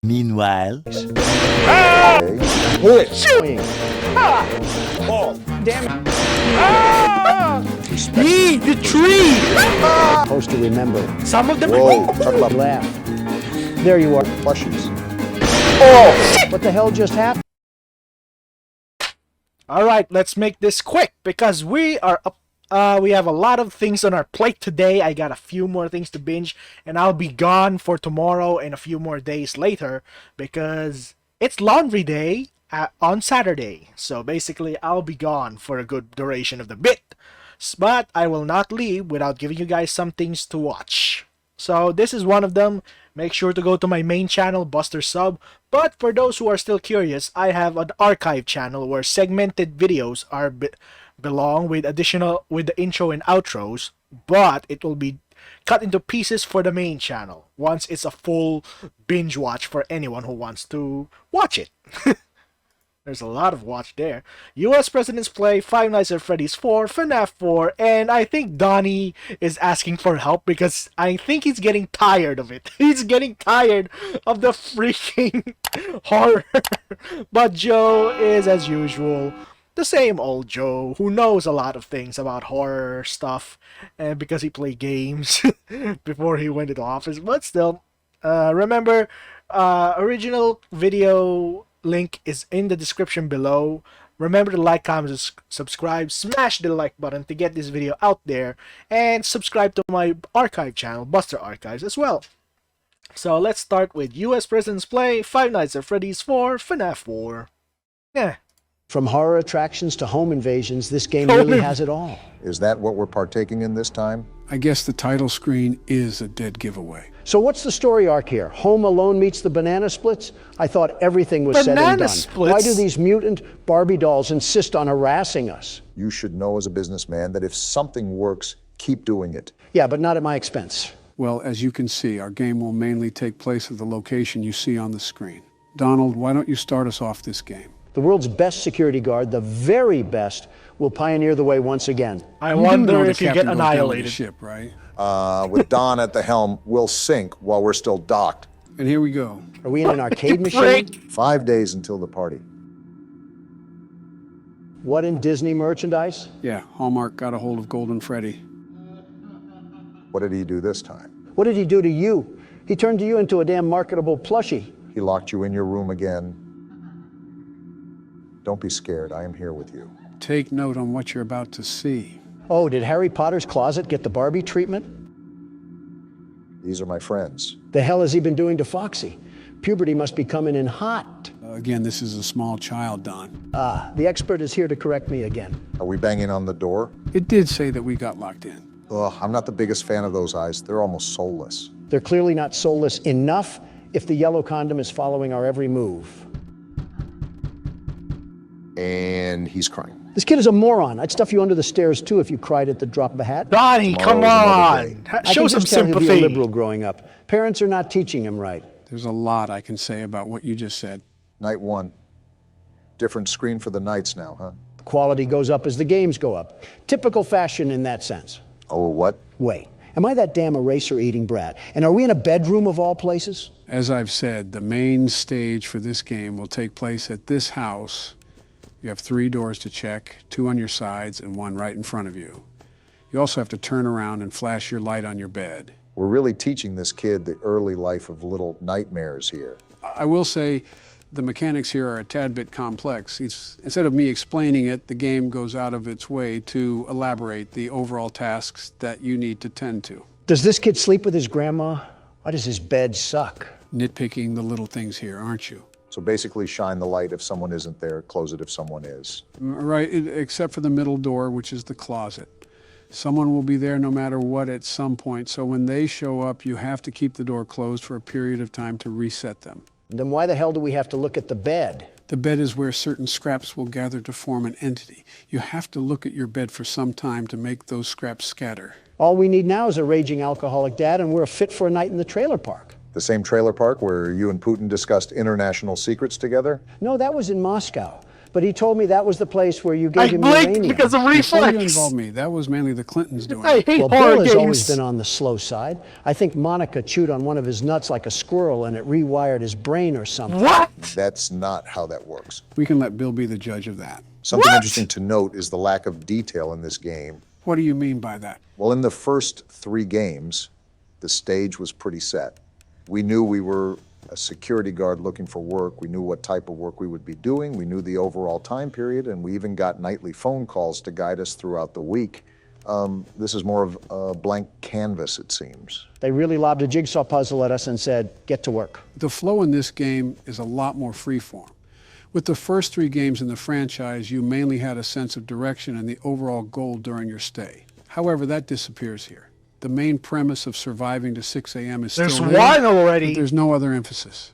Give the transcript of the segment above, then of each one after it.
Meanwhile... Oh, damn it. The tree! Supposed to remember. Some of them... Whoa, talk about Laugh. There you are. plushies. What the hell just happened? Alright, let's make this quick because we are up. We have a lot of things on our plate today. I got a few more things to binge, and I'll be gone for tomorrow and a few more days later because it's laundry day on Saturday. So basically, I'll be gone for a good duration of the bit. But I will not leave without giving you guys some things to watch. So this is one of them. Make sure to go to my main channel, Buster Sub. But for those who are still curious, I have an archive channel where segmented videos are belong with the intro and outros, but it will be cut into pieces for the main channel once it's a full binge watch for anyone who wants to watch it. There's a lot of watch there. US Presidents Play, Five Nights at Freddy's 4, FNAF 4, and I think Donnie is asking for help because I think he's getting tired of it. He's getting tired of the freaking horror. But Joe is, as usual, the same old Joe who knows a lot of things about horror stuff because he played games before he went into office. But still, remember, original video link is in the description below. Remember to like, comment, subscribe, smash the like button to get this video out there, and subscribe to my archive channel, Buster Archives, as well. So let's start with US Presidents Play, Five Nights at Freddy's 4, FNAF 4. Yeah. From horror attractions to home invasions, this game really has it all. Is that what we're partaking in this time? I guess the title screen is a dead giveaway. So what's the story arc here? Home Alone meets the Banana Splits? I thought everything was said and Banana done. Splits? Why do these mutant Barbie dolls insist on harassing us? You should know as a businessman that if something works, keep doing it. Yeah, but not at my expense. Well, as you can see, our game will mainly take place at the location you see on the screen. Donald, why don't you start us off this game? The world's best security guard, the very best, will pioneer the way once again. I You wonder know the if you captain get goes down with the annihilated. ship, right? With Don at the helm, we'll sink while we're still docked. And here we go. Are we in an arcade machine? Frick. 5 days until the party. What in Disney merchandise? Yeah, Hallmark got a hold of Golden Freddy. What did he do this time? What did he do to you? He turned you into a damn marketable plushie. He locked you in your room again. Don't be scared, I am here with you. Take note on what you're about to see. Oh, did Harry Potter's closet get the Barbie treatment? These are my friends. The hell has he been doing to Foxy? Puberty must be coming in hot. Again, this is a small child, Don. Ah, the expert is here to correct me again. Are we banging on the door? It did say that we got locked in. Ugh, I'm not the biggest fan of those eyes. They're almost soulless. They're clearly not soulless enough if the yellow condom is following our every move. And he's crying. This kid is a moron. I'd stuff you under the stairs too if you cried at the drop of a hat. Donnie, come Tomorrow's another on. day. I Show can some just tell he'll be a sympathy. liberal growing up. Parents are not teaching him right. There's a lot I can say about what you just said. Night one. Different screen for the nights now, huh? The quality goes up as the games go up. Typical fashion in that sense. Oh, what? Wait, am I that damn eraser-eating brat? And are we in a bedroom of all places? As I've said, the main stage for this game will take place at this house. You have 3 doors to check, 2 on your sides and 1 right in front of you. You also have to turn around and flash your light on your bed. We're really teaching this kid the early life of little nightmares here. I will say the mechanics here are a tad bit complex. Instead of me explaining it, the game goes out of its way to elaborate the overall tasks that you need to tend to. Does this kid sleep with his grandma? Why does his bed suck? Nitpicking the little things here, aren't you? So basically shine the light if someone isn't there, close it if someone is. Right, except for the middle door, which is the closet. Someone will be there no matter what at some point, so when they show up, you have to keep the door closed for a period of time to reset them. Then why the hell do we have to look at the bed? The bed is where certain scraps will gather to form an entity. You have to look at your bed for some time to make those scraps scatter. All we need now is a raging alcoholic dad, and we're fit for a night in the trailer park. The same trailer park where you and Putin discussed international secrets together? No, that was in Moscow. but he told me that was the place where you I gave him blinked uranium. because of Before you reflex. involve me, that was mainly the Clintons doing I it. hate Well, horror Bill has always games. been on the slow side. I think Monica chewed on one of his nuts like a squirrel and it rewired his brain or something. What? That's not how that works. We can let Bill be the judge of that. Something What? interesting to note is the lack of detail in this game. What do you mean by that? Well, in the first 3 games, the stage was pretty set. We knew we were a security guard looking for work. We knew what type of work we would be doing. We knew the overall time period, and we even got nightly phone calls to guide us throughout the week. This is more of a blank canvas, it seems. They really lobbed a jigsaw puzzle at us and said, get to work. The flow in this game is a lot more freeform. With the first 3 games in the franchise, you mainly had a sense of direction and the overall goal during your stay. However, that disappears here. The main premise of surviving to 6 a.m. is There's still there, one already. but there's no other emphasis.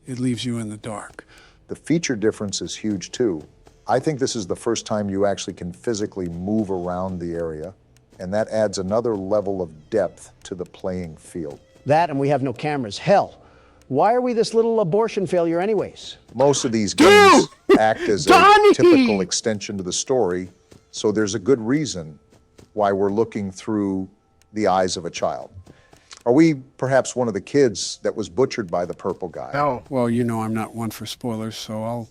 It leaves you in the dark. The feature difference is huge too. I think this is the first time you actually can physically move around the area, and that adds another level of depth to the playing field. That and we have no cameras. Hell, why are we this little abortion failure anyways? Most of these games act as a Donnie! typical extension to the story, so there's a good reason why we're looking through the eyes of a child. Are we perhaps one of the kids that was butchered by the purple guy? No. Well, you know I'm not one for spoilers, so I'll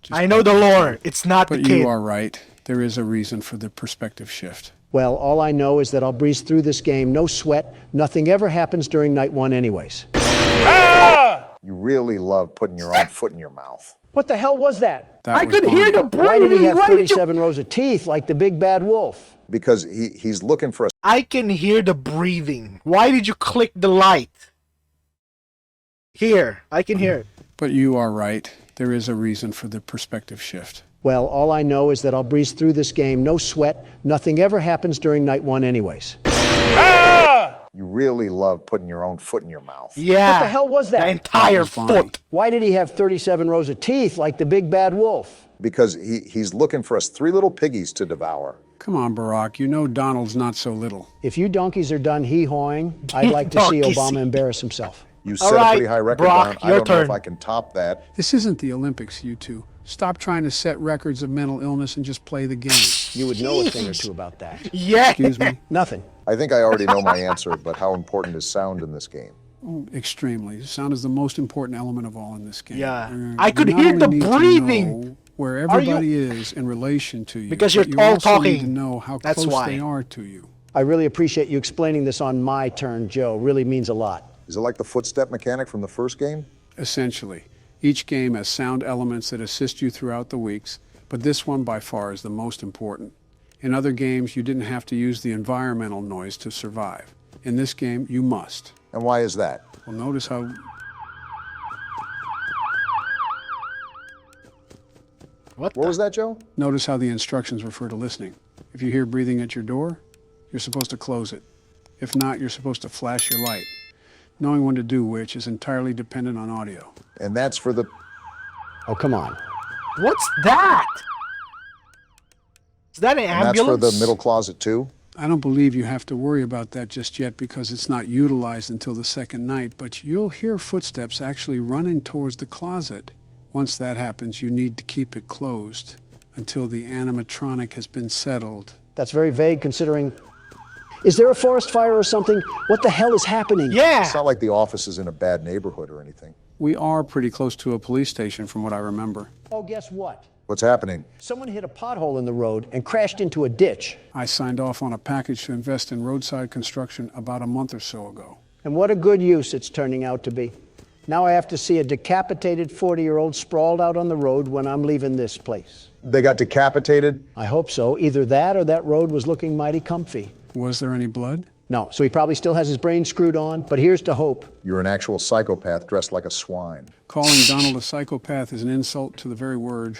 just... I know the lore. It's not But the kid. you are right. There is a reason for the perspective shift. Well, all I know is that I'll breeze through this game, no sweat. Nothing ever happens during night 1 anyways. You really love putting your own foot in your mouth. What the hell was that? That I was could hear Bonnie. the Why did he breathing. have Why did you? 37 rows of teeth like the big bad wolf? Because he's looking for a I can hear the breathing. Why did you click the light? Here, I can hear it. But you are right. There is a reason for the perspective shift. Well, all I know is that I'll breeze through this game, no sweat. Nothing ever happens during night 1 anyways. You really love putting your own foot in your mouth. Yeah. What the hell was that? The entire was Bonnie. foot. Why did he have 37 rows of teeth like the big bad wolf? Because he's looking for us 3 little piggies to devour. Come on, Barack. You know Donald's not so little. If you donkeys are done hee-hawing, I'd like to see Donkeys. Obama embarrass himself. You All set a right, pretty high record, Brock, Don. I your don't know if turn. I can top that. This isn't the Olympics, you two. Stop trying to set records of mental illness and just play the game. You would know a thing or two about that. Yeah. Excuse me? Nothing. I think I already know my answer, but how important is sound in this game? Extremely. Sound is the most important element of all in this game. Yeah. You I could not hear only the need to breathing. know where Are you- everybody is in relation to you. Because but you're you all also need to talking. know how That's close why. they are to you. I really appreciate you explaining this on my turn, Joe. Really means a lot. Is it like the footstep mechanic from the first game? Essentially, each game has sound elements that assist you throughout the weeks, but this one by far is the most important. In other games, you didn't have to use the environmental noise to survive. In this game, you must. And why is that? Well, notice how... What? What was that, Joe? Notice how the instructions refer to listening. If you hear breathing at your door, you're supposed to close it. If not, you're supposed to flash your light. Knowing when to do which is entirely dependent on audio. And that's for the... Oh, come on. What's that? Is that an And that's ambulance? for the middle closet too? I don't believe you have to worry about that just yet because it's not utilized until the second night, but you'll hear footsteps actually running towards the closet. Once that happens, you need to keep it closed until the animatronic has been settled. That's very vague considering... Is there a forest fire or something? What the hell is happening? Yeah. It's not like the office is in a bad neighborhood or anything. We are pretty close to a police station from what I remember. Oh, guess what? What's happening? Someone hit a pothole in the road and crashed into a ditch. I signed off on a package to invest in roadside construction about a month or so ago. And what a good use it's turning out to be. Now I have to see a decapitated 40-year-old sprawled out on the road when I'm leaving this place. They got decapitated? I hope so. Either that or that road was looking mighty comfy. Was there any blood? No, so he probably still has his brain screwed on, but here's to hope. You're an actual psychopath dressed like a swine. Calling Donald a psychopath is an insult to the very word.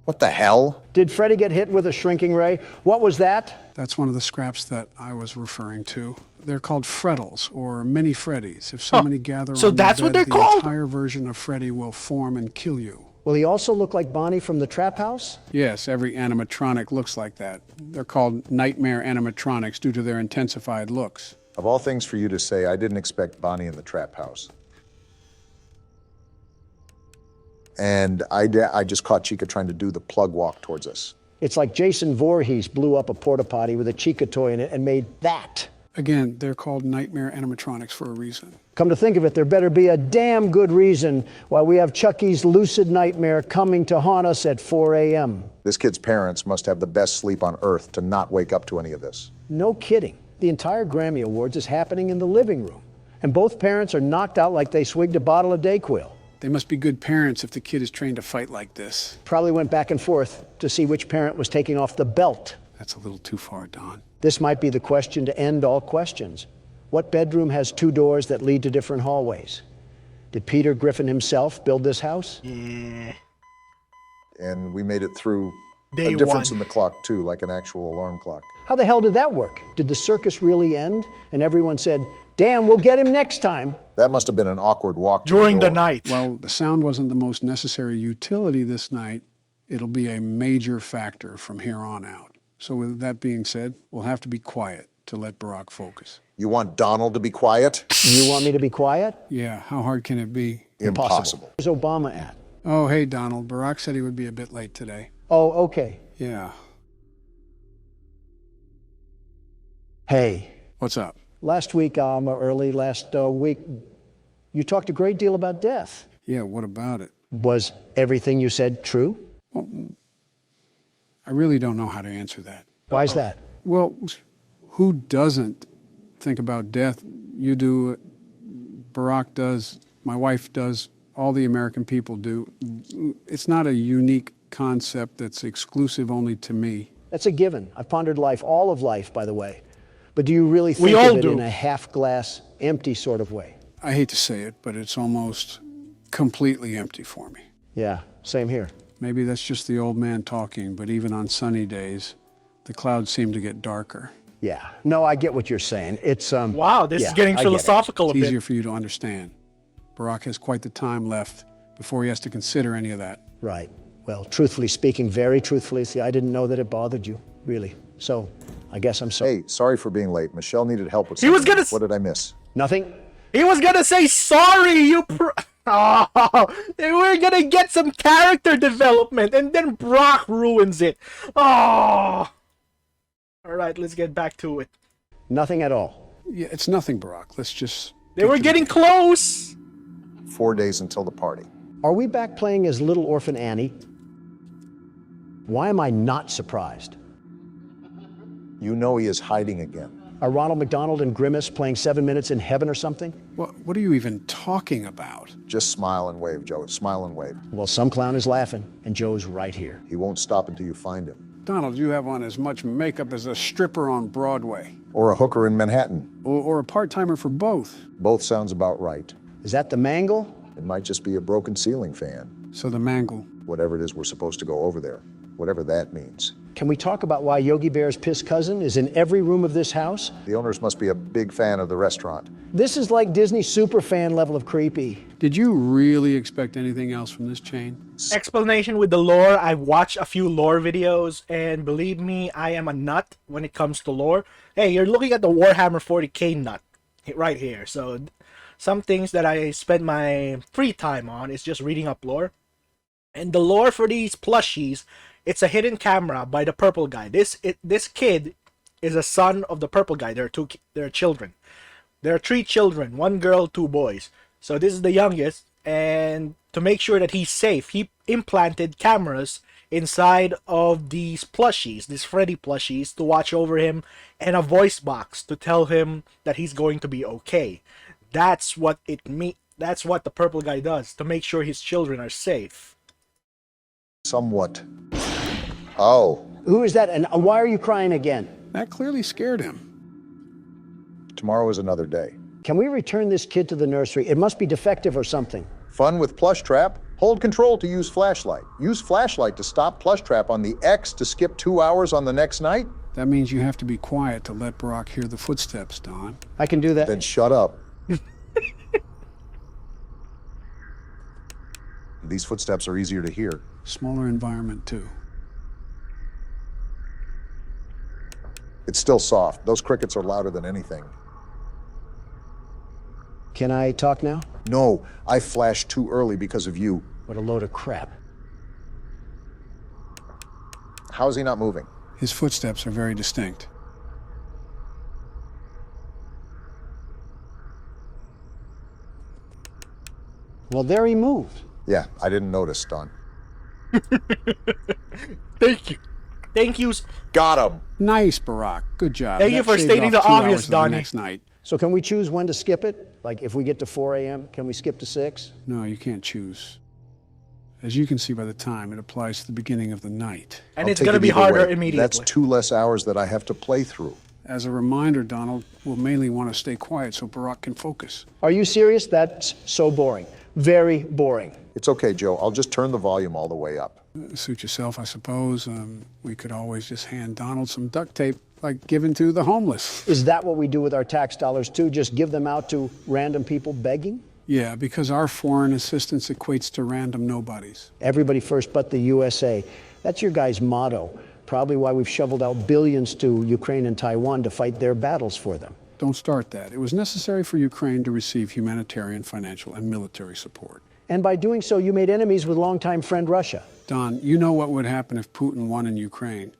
What the hell? Did Freddy get hit with a shrinking ray? What was that? That's one of the scraps that I was referring to. They're called Freddles, or mini Freddys. If so many gather So on that's your what bed, they're the called? entire version of Freddy will form and kill you. Will he also look like Bonnie from the trap house? Yes, every animatronic looks like that. They're called nightmare animatronics due to their intensified looks. Of all things for you to say, I didn't expect Bonnie in the trap house. And I just caught Chica trying to do the plug walk towards us. It's like Jason Voorhees blew up a porta potty with a Chica toy in it and made that. Again, they're called nightmare animatronics for a reason. Come to think of it, there better be a damn good reason why we have Chucky's lucid nightmare coming to haunt us at 4 a.m. This kid's parents must have the best sleep on earth to not wake up to any of this. No kidding. The entire Grammy Awards is happening in the living room. And both parents are knocked out like they swigged a bottle of Dayquil. They must be good parents if the kid is trained to fight like this. Probably went back and forth to see which parent was taking off the belt. That's a little too far, Don. This might be the question to end all questions. What bedroom has 2 doors that lead to different hallways? Did Peter Griffin himself build this house? Yeah. And we made it through Day a difference one. in the clock, too, like an actual alarm clock. How the hell did that work? Did the circus really end? And everyone said, damn, we'll get him next time. That must have been an awkward walk to During the door. night. Well, the sound wasn't the most necessary utility this night. It'll be a major factor from here on out. So with that being said, we'll have to be quiet to let Barack focus. You want Donald to be quiet? You want me to be quiet? Yeah, how hard can it be? Impossible. Where's Obama at? Oh, hey, Donald. Barack said he would be a bit late today. Oh, okay. Yeah. Hey, What's up? last week, you talked a great deal about death. Yeah, what about it? Was everything you said true? I really don't know how to answer that. Why's that? Well, who doesn't think about death? You do, Barack does, my wife does, all the American people do. It's not a unique concept that's exclusive only to me. That's a given. I've pondered life, all of life, by the way. But do you really We think all of it do. in a half-glass, empty sort of way? I hate to say it, but it's almost completely empty for me. Yeah, same here. Maybe that's just the old man talking, but even on sunny days, the clouds seem to get darker. Yeah. No, I get what you're saying. It's Wow, this yeah, is getting I get it. philosophical a It's easier bit. for you to understand. Barack has quite the time left before he has to consider any of that. Right. Well, truthfully speaking, very truthfully, see, I didn't know that it bothered you, really. So, I guess I'm sorry. Hey, sorry for being late. Michelle needed help with He was something. gonna What did I miss? Nothing? He was gonna say sorry, Oh, we're gonna get some character development, and then Brock ruins it. Oh. Alright, let's get back to it. Nothing at all. Yeah, it's nothing, Barack. Let's just... They were getting close. 4 days until the party. Are we back playing as Little Orphan Annie? Why am I not surprised? You know he is hiding again. Are Ronald McDonald and Grimace playing 7 Minutes in Heaven or something? What are you even talking about? Just smile and wave, Joe. Smile and wave. Well, some clown is laughing, and Joe's right here. He won't stop until you find him. Donald, you have on as much makeup as a stripper on Broadway. Or a hooker in Manhattan. Or a part-timer for both. Both sounds about right. Is that the mangle? It might just be a broken ceiling fan. So the mangle. Whatever it is we're supposed to go over there. Whatever that means. Can we talk about why Yogi Bear's piss cousin is in every room of this house? The owners must be a big fan of the restaurant. This is like Disney superfan level of creepy. Did you really expect anything else from this chain? Explanation with the lore. I watched a few lore videos, and believe me, I am a nut when it comes to lore. Hey, you're looking at the Warhammer 40k nut right here. So some things that I spend my free time on is just reading up lore. And the lore for these plushies, it's a hidden camera by the purple guy. This kid is a son of the purple guy. There are children. There are 3 children, 1 girl, 2 boys. So this is the youngest, and to make sure that he's safe, he implanted cameras inside of these plushies, these Freddy plushies, to watch over him, and a voice box to tell him that he's going to be okay. That's what that's what the purple guy does to make sure his children are safe. Somewhat. Oh, Who is that, and why are you crying again? That clearly scared him. tomorrow is another day. Can we return this kid to the nursery? It must be defective or something. Fun with Plush Trap? Hold control to use flashlight. Use flashlight to stop Plush Trap on the X to skip 2 hours on the next night? That means you have to be quiet to let Barack hear the footsteps, Don. I can do that. Then shut up. These footsteps are easier to hear. Smaller environment, too. It's still soft. Those crickets are louder than anything. Can I talk now? No, I flashed too early because of you. What a load of crap. How is he not moving? His footsteps are very distinct. Well, there he moved. Yeah, I didn't notice, Don. Thank you. Thank you. Got him. Nice, Barack. Good job. Thank you That for shaved stating off the 2 obvious, hours of the Donnie. next night. So can we choose when to skip it? Like if we get to 4 a.m., can we skip to 6? No, you can't choose. As you can see by the time, it applies to the beginning of the night. And I'll it's take going to it be either harder way. immediately. That's 2 less hours that I have to play through. As a reminder, Donald, we'll mainly want to stay quiet so Barack can focus. Are you serious? That's so boring. Very boring. It's okay, Joe. I'll just turn the volume all the way up. Suit yourself, I suppose. We could always just hand Donald some duct tape, like given to the homeless. Is that what we do with our tax dollars too? Just give them out to random people begging? Yeah, because our foreign assistance equates to random nobodies. Everybody first but the USA. That's your guys' motto. Probably why we've shoveled out billions to Ukraine and Taiwan to fight their battles for them. Don't start that. It was necessary for Ukraine to receive humanitarian, financial, and military support. And by doing so, you made enemies with longtime friend Russia. Don, you know what would happen if Putin won in Ukraine.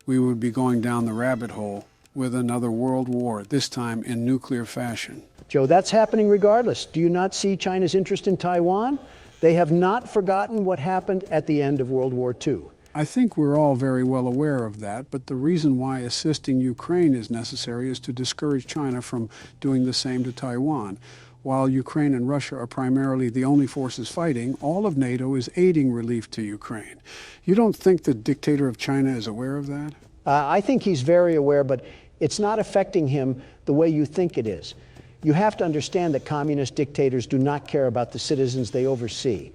We would be going down the rabbit hole with another world war, this time in nuclear fashion. Joe, that's happening regardless. Do you not see China's interest in Taiwan? They have not forgotten what happened at the end of World War II. I think we're all very well aware of that, but the reason why assisting Ukraine is necessary is to discourage China from doing the same to Taiwan. While Ukraine and Russia are primarily the only forces fighting, all of NATO is aiding relief to Ukraine. You don't think the dictator of China is aware of that? I think he's very aware, but it's not affecting him the way you think it is. You have to understand that communist dictators do not care about the citizens they oversee.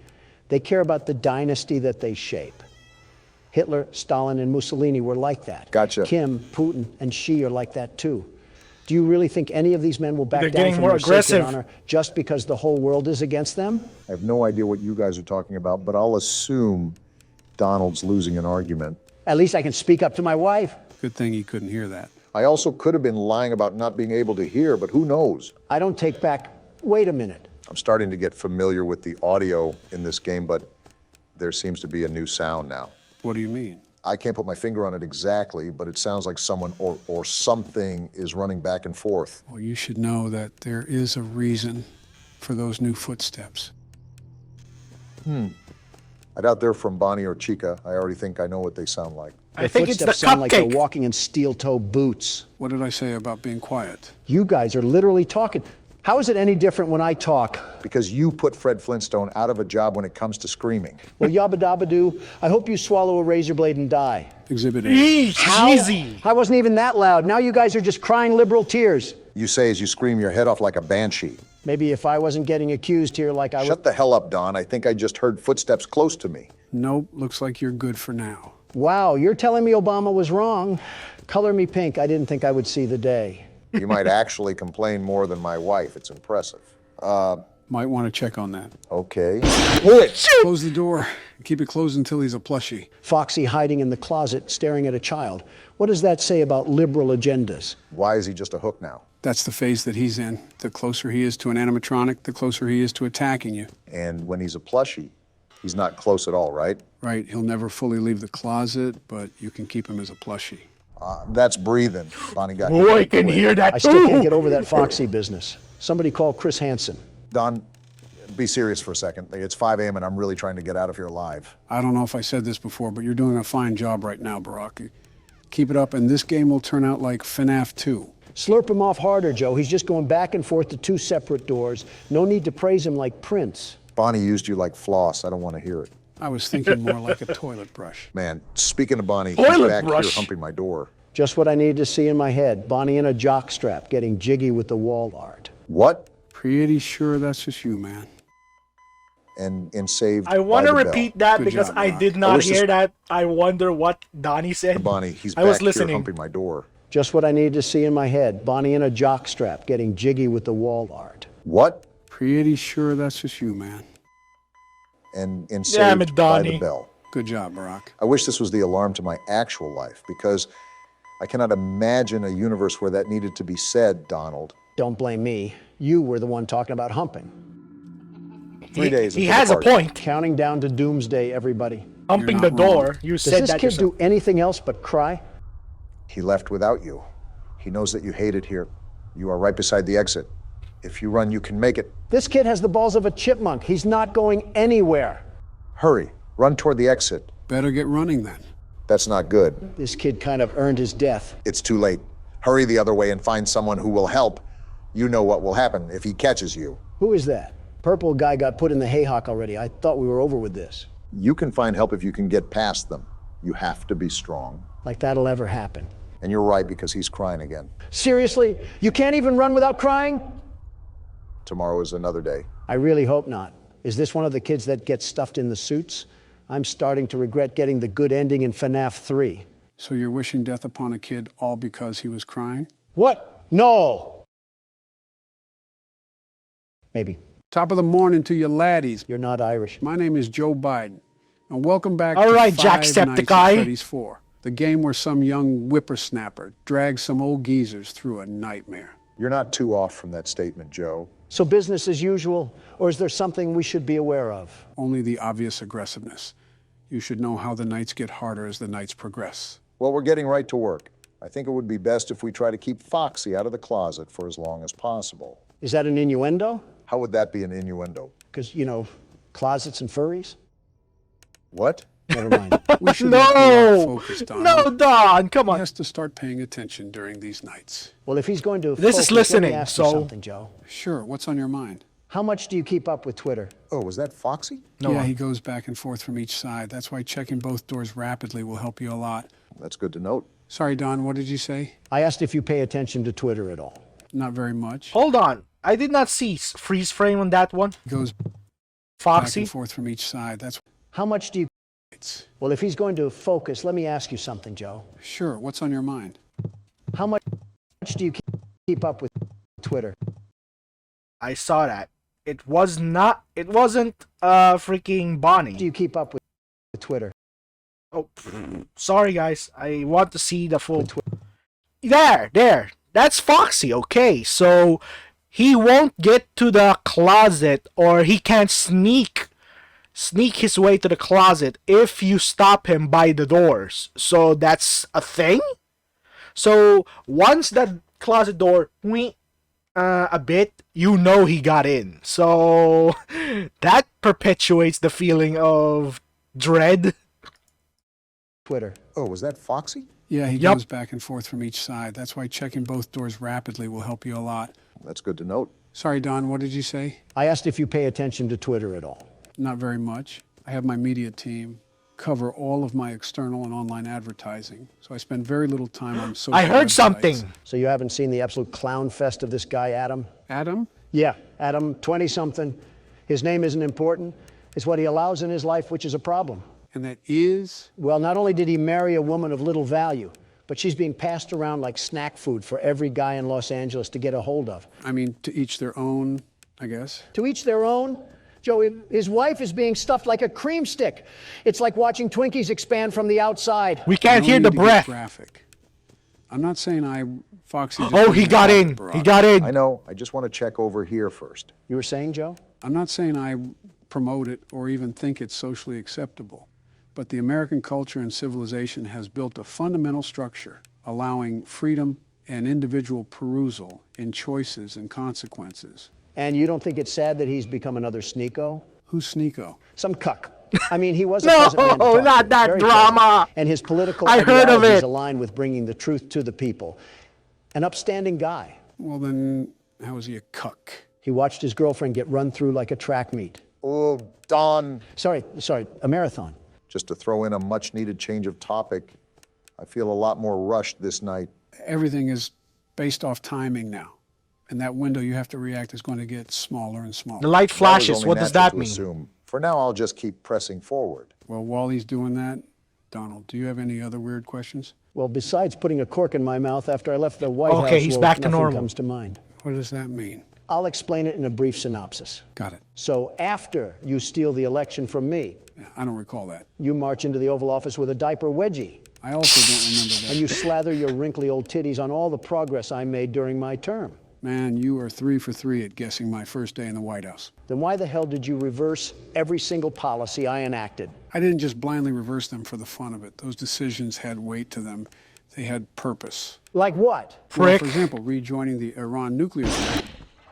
They care about the dynasty that they shape. Hitler, Stalin, and Mussolini were like that. Gotcha. Kim, Putin, and Xi are like that too. Do you really think any of these men will back They're down getting from more their sacred aggressive. honor just because the whole world is against them? I have no idea what you guys are talking about, but I'll assume Donald's losing an argument. At least I can speak up to my wife. Good thing he couldn't hear that. I also could have been lying about not being able to hear, but who knows? I don't take back. Wait a minute. I'm starting to get familiar with the audio in this game, but there seems to be a new sound now. What do you mean? I can't put my finger on it exactly, but it sounds like someone or something is running back and forth. Well, you should know that there is a reason for those new footsteps. I doubt they're from Bonnie or Chica. I already think I know what they sound like. I think it's the Footsteps sound like they're cupcake. walking in steel-toe boots. What did I say about being quiet? You guys are literally talking. How is it any different when I talk? Because you put Fred Flintstone out of a job when it comes to screaming. Well, yabba dabba doo, I hope you swallow a razor blade and die. Exhibit A. Easy. I wasn't even that loud. Now you guys are just crying liberal tears. You say as you scream your head off like a banshee. Maybe if I wasn't getting accused here like I was. Shut the hell up, Don. I think I just heard footsteps close to me. Nope, looks like you're good for now. Wow, you're telling me Obama was wrong. Color me pink. I didn't think I would see the day. You might actually complain more than my wife. It's impressive. Might want to check on that. Okay. Close the door. Keep it closed until he's a plushie. Foxy hiding in the closet, staring at a child. What does that say about liberal agendas? Why is he just a hook now? That's the phase that he's in. The closer he is to an animatronic, the closer he is to attacking you. And when he's a plushie, he's not close at all, right? Right, he'll never fully leave the closet, but you can keep him as a plushie. That's breathing. Bonnie got Oh, I can hear that I still can't too. get over that Foxy business. Somebody call Chris Hansen. Don, be serious for a second. It's 5 a.m. and I'm really trying to get out of here alive. I don't know if I said this before, but you're doing a fine job right now, Barack. Keep it up, and this game will turn out like FNAF 2. Slurp him off harder, Joe. He's just going back and forth to 2 separate doors. No need to praise him like Prince. Bonnie used you like floss. I don't want to hear it. I was thinking more like a toilet brush. Man, speaking of Bonnie, he's Toilet back brush. here humping my door. Just what I needed to see in my head. Bonnie in a jockstrap, getting jiggy with the wall art. What? Pretty sure that's just you, man. And saved I want to by the bell. repeat that Good because job, I Rock. did I not wish this- hear that. I wonder what Donnie said. Bonnie, he's I back was here listening. humping my door. Just what I needed to see in my head. Bonnie in a jockstrap, getting jiggy with the wall art. What? Pretty sure that's just you, man. And Damn saved it, by Donnie. the bell. Good job, Barack. I wish this was the alarm to my actual life because I cannot imagine a universe where that needed to be said, Donald. Don't blame me. You were the one talking about humping. 3 days. He until the has a party. point. Counting down to doomsday, everybody. Pumping You're the not door. wrong. You Does said this that kid yourself. do anything else but cry? He left without you. He knows that you hate it here. You are right beside the exit. If you run, you can make it. This kid has the balls of a chipmunk. He's not going anywhere. Hurry, run toward the exit. Better get running then. That's not good. This kid kind of earned his death. It's too late. Hurry the other way and find someone who will help. You know what will happen if he catches you. Who is that? Purple guy got put in the haycock already. I thought we were over with this. You can find help if you can get past them. You have to be strong. Like that'll ever happen. And you're right, because he's crying again. Seriously? You can't even run without crying? Tomorrow is another day. I really hope not. Is this one of the kids that gets stuffed in the suits? I'm starting to regret getting the good ending in FNAF 3. So you're wishing death upon a kid all because he was crying? What? No! Maybe. Top of the morning to you laddies. You're not Irish. My name is Joe Biden, and welcome back All to right, Five Nights at Jacksepticeye. Freddy's 4, the game where some young whippersnapper drags some old geezers through a nightmare. You're not too off from that statement, Joe. So business as usual, or is there something we should be aware of? Only the obvious aggressiveness. You should know how the nights get harder as the nights progress. Well, we're getting right to work. I think it would be best if we try to keep Foxy out of the closet for as long as possible. Is that an innuendo? How would that be an innuendo? Because, you know, closets and furries? What? Never mind. We should let the No! focus, Don. No, Don, come He on. has to start paying attention during these nights. Well, if he's going to This is focus, let me listening, ask you so- something, Joe. Sure, what's on your mind? How much do you keep up with Twitter? Oh, was that Foxy? No. Yeah, he goes back and forth from each side. That's why checking both doors rapidly will help you a lot. That's good to note. Sorry, Don, what did you say? I asked if you pay attention to Twitter at all. Not very much. Hold on. I did not see freeze frame on that one. He goes back Foxy. and forth from each side. That's How much do you... it's Well, if he's going to focus, let me ask you something, Joe. Sure, what's on your mind? How much do you keep up with Twitter? I saw that. It wasn't freaking Bonnie. Do you keep up with Twitter? Oh, sorry guys. I want to see the full. There. That's Foxy. Okay, so he won't get to the closet, or he can't sneak his way to the closet if you stop him by the doors. So that's a thing. So once that closet door a bit, you know he got in. So that perpetuates the feeling of dread. Twitter. Oh, was that Foxy? Yeah, he Yup. goes back and forth from each side. That's why checking both doors rapidly will help you a lot. That's good to note. Sorry, Don, what did you say? I asked if you pay attention to Twitter at all. Not very much. I have my media team cover all of my external and online advertising, so I spend very little time on social I heard websites. something. So you haven't seen the absolute clown fest of this guy, Adam? Adam? Yeah, Adam, 20-something. His name isn't important. It's what he allows in his life, which is a problem. And that is? Well, not only did he marry a woman of little value, but she's being passed around like snack food for every guy in Los Angeles to get a hold of. I mean, to each their own, I guess. To each their own. Joe, his wife is being stuffed like a cream stick. It's like watching Twinkies expand from the outside. We can't No hear need the to get breath. graphic. I'm not saying Foxy just Oh, he got in. He got in. I know. I just want to check over here first. You were saying, Joe? I'm not saying I promote it or even think it's socially acceptable, but the American culture and civilization has built a fundamental structure allowing freedom and individual perusal in choices and consequences. And you don't think it's sad that he's become another sneako? Who's Sneeko? Some cuck. I mean, he was a No, pleasant man to talk not to, that very drama. pleasant. And his political I heard of ideologies it. align with bringing the truth to the people. An upstanding guy. Well, then, how is he a cuck? He watched his girlfriend get run through like a track meet. Oh, Don. Sorry, a marathon. Just to throw in a much-needed change of topic, I feel a lot more rushed this night. Everything is based off timing now. And that window you have to react is going to get smaller and smaller. The light That was flashes. only What does natural that to mean? assume. For now, I'll just keep pressing forward. Well, while he's doing that, Donald, do you have any other weird questions? Well, besides putting a cork in my mouth after I left the White House, Okay, he's well, back to nothing normal. comes to mind. What does that mean? I'll explain it in a brief synopsis. Got it. So after you steal the election from me, Yeah, I don't recall that. you march into the Oval Office with a diaper wedgie, I also don't remember that. and you slather your wrinkly old titties on all the progress I made during my term. Man, you are 3 for 3 at guessing my first day in the White House. Then why the hell did you reverse every single policy I enacted? I didn't just blindly reverse them for the fun of it. Those decisions had weight to them. They had purpose. Like what? Well, Frick. for example, rejoining the Iran nuclear deal.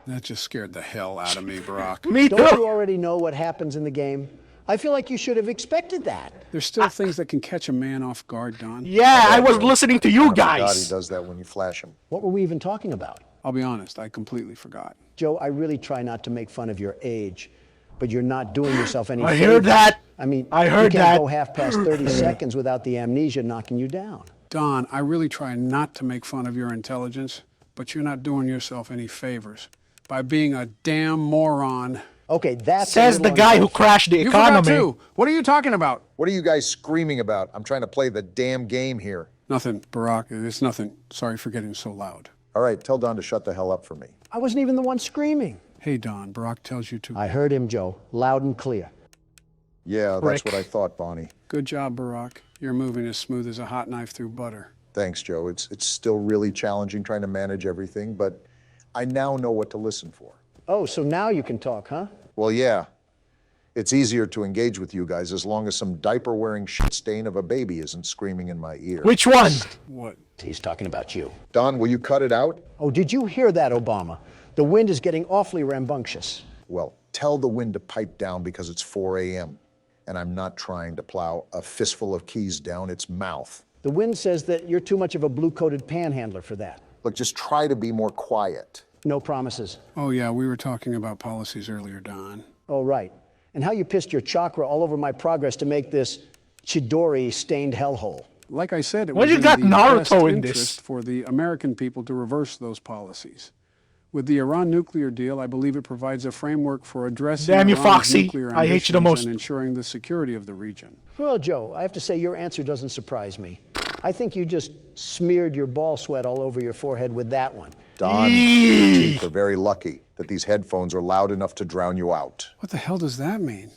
That just scared the hell out of me, Barack. Me Don't you too. already know what happens in the game? I feel like you should have expected that. There's still things that can catch a man off guard, Don. Yeah, I was listening to you Oh my God, he guys. does that when you flash him. What were we even talking about? I'll be honest, I completely forgot. Joe, I really try not to make fun of your age, but you're not doing yourself any I favors. heard that. I mean, I you heard can't that. go half past 30 seconds without the amnesia knocking you down. Don, I really try not to make fun of your intelligence, but you're not doing yourself any favors by being a damn moron. Okay, that's a Says the little guy who uncalled for. crashed the You forgot economy. too. What are you talking about? What are you guys screaming about? I'm trying to play the damn game here. Nothing, Barack. It's nothing. Sorry for getting so loud. All right, tell Don to shut the hell up for me. I wasn't even the one screaming. Hey, Don, Barack tells you to. I heard him, Joe, loud and clear. Yeah, that's Rick. what I thought, Bonnie. Good job, Barack. You're moving as smooth as a hot knife through butter. Thanks, Joe. It's still really challenging trying to manage everything, but I now know what to listen for. Oh, so now you can talk, huh? Well, yeah. It's easier to engage with you guys as long as some diaper-wearing shit stain of a baby isn't screaming in my ear. Which one? What? He's talking about you. Don, will you cut it out? Oh, did you hear that, Obama? The wind is getting awfully rambunctious. Well, tell the wind to pipe down because it's 4 a.m. and I'm not trying to plow a fistful of keys down its mouth. The wind says that you're too much of a blue-coated panhandler for that. Look, just try to be more quiet. No promises. Oh, yeah, we were talking about policies earlier, Don. Oh, right. And how you pissed your chakra all over my progress to make this Chidori-stained hellhole. Like I said, it Why was you in got the Naruto best in this? interest for the American people to reverse those policies. With the Iran nuclear deal, I believe it provides a framework for addressing Damn you, Iran's Foxy. nuclear I hate you the ambitions most. and ensuring the security of the region. Well, Joe, I have to say your answer doesn't surprise me. I think you just smeared your ball sweat all over your forehead with that one. Don, your teeth are very lucky that these headphones are loud enough to drown you out. What the hell does that mean?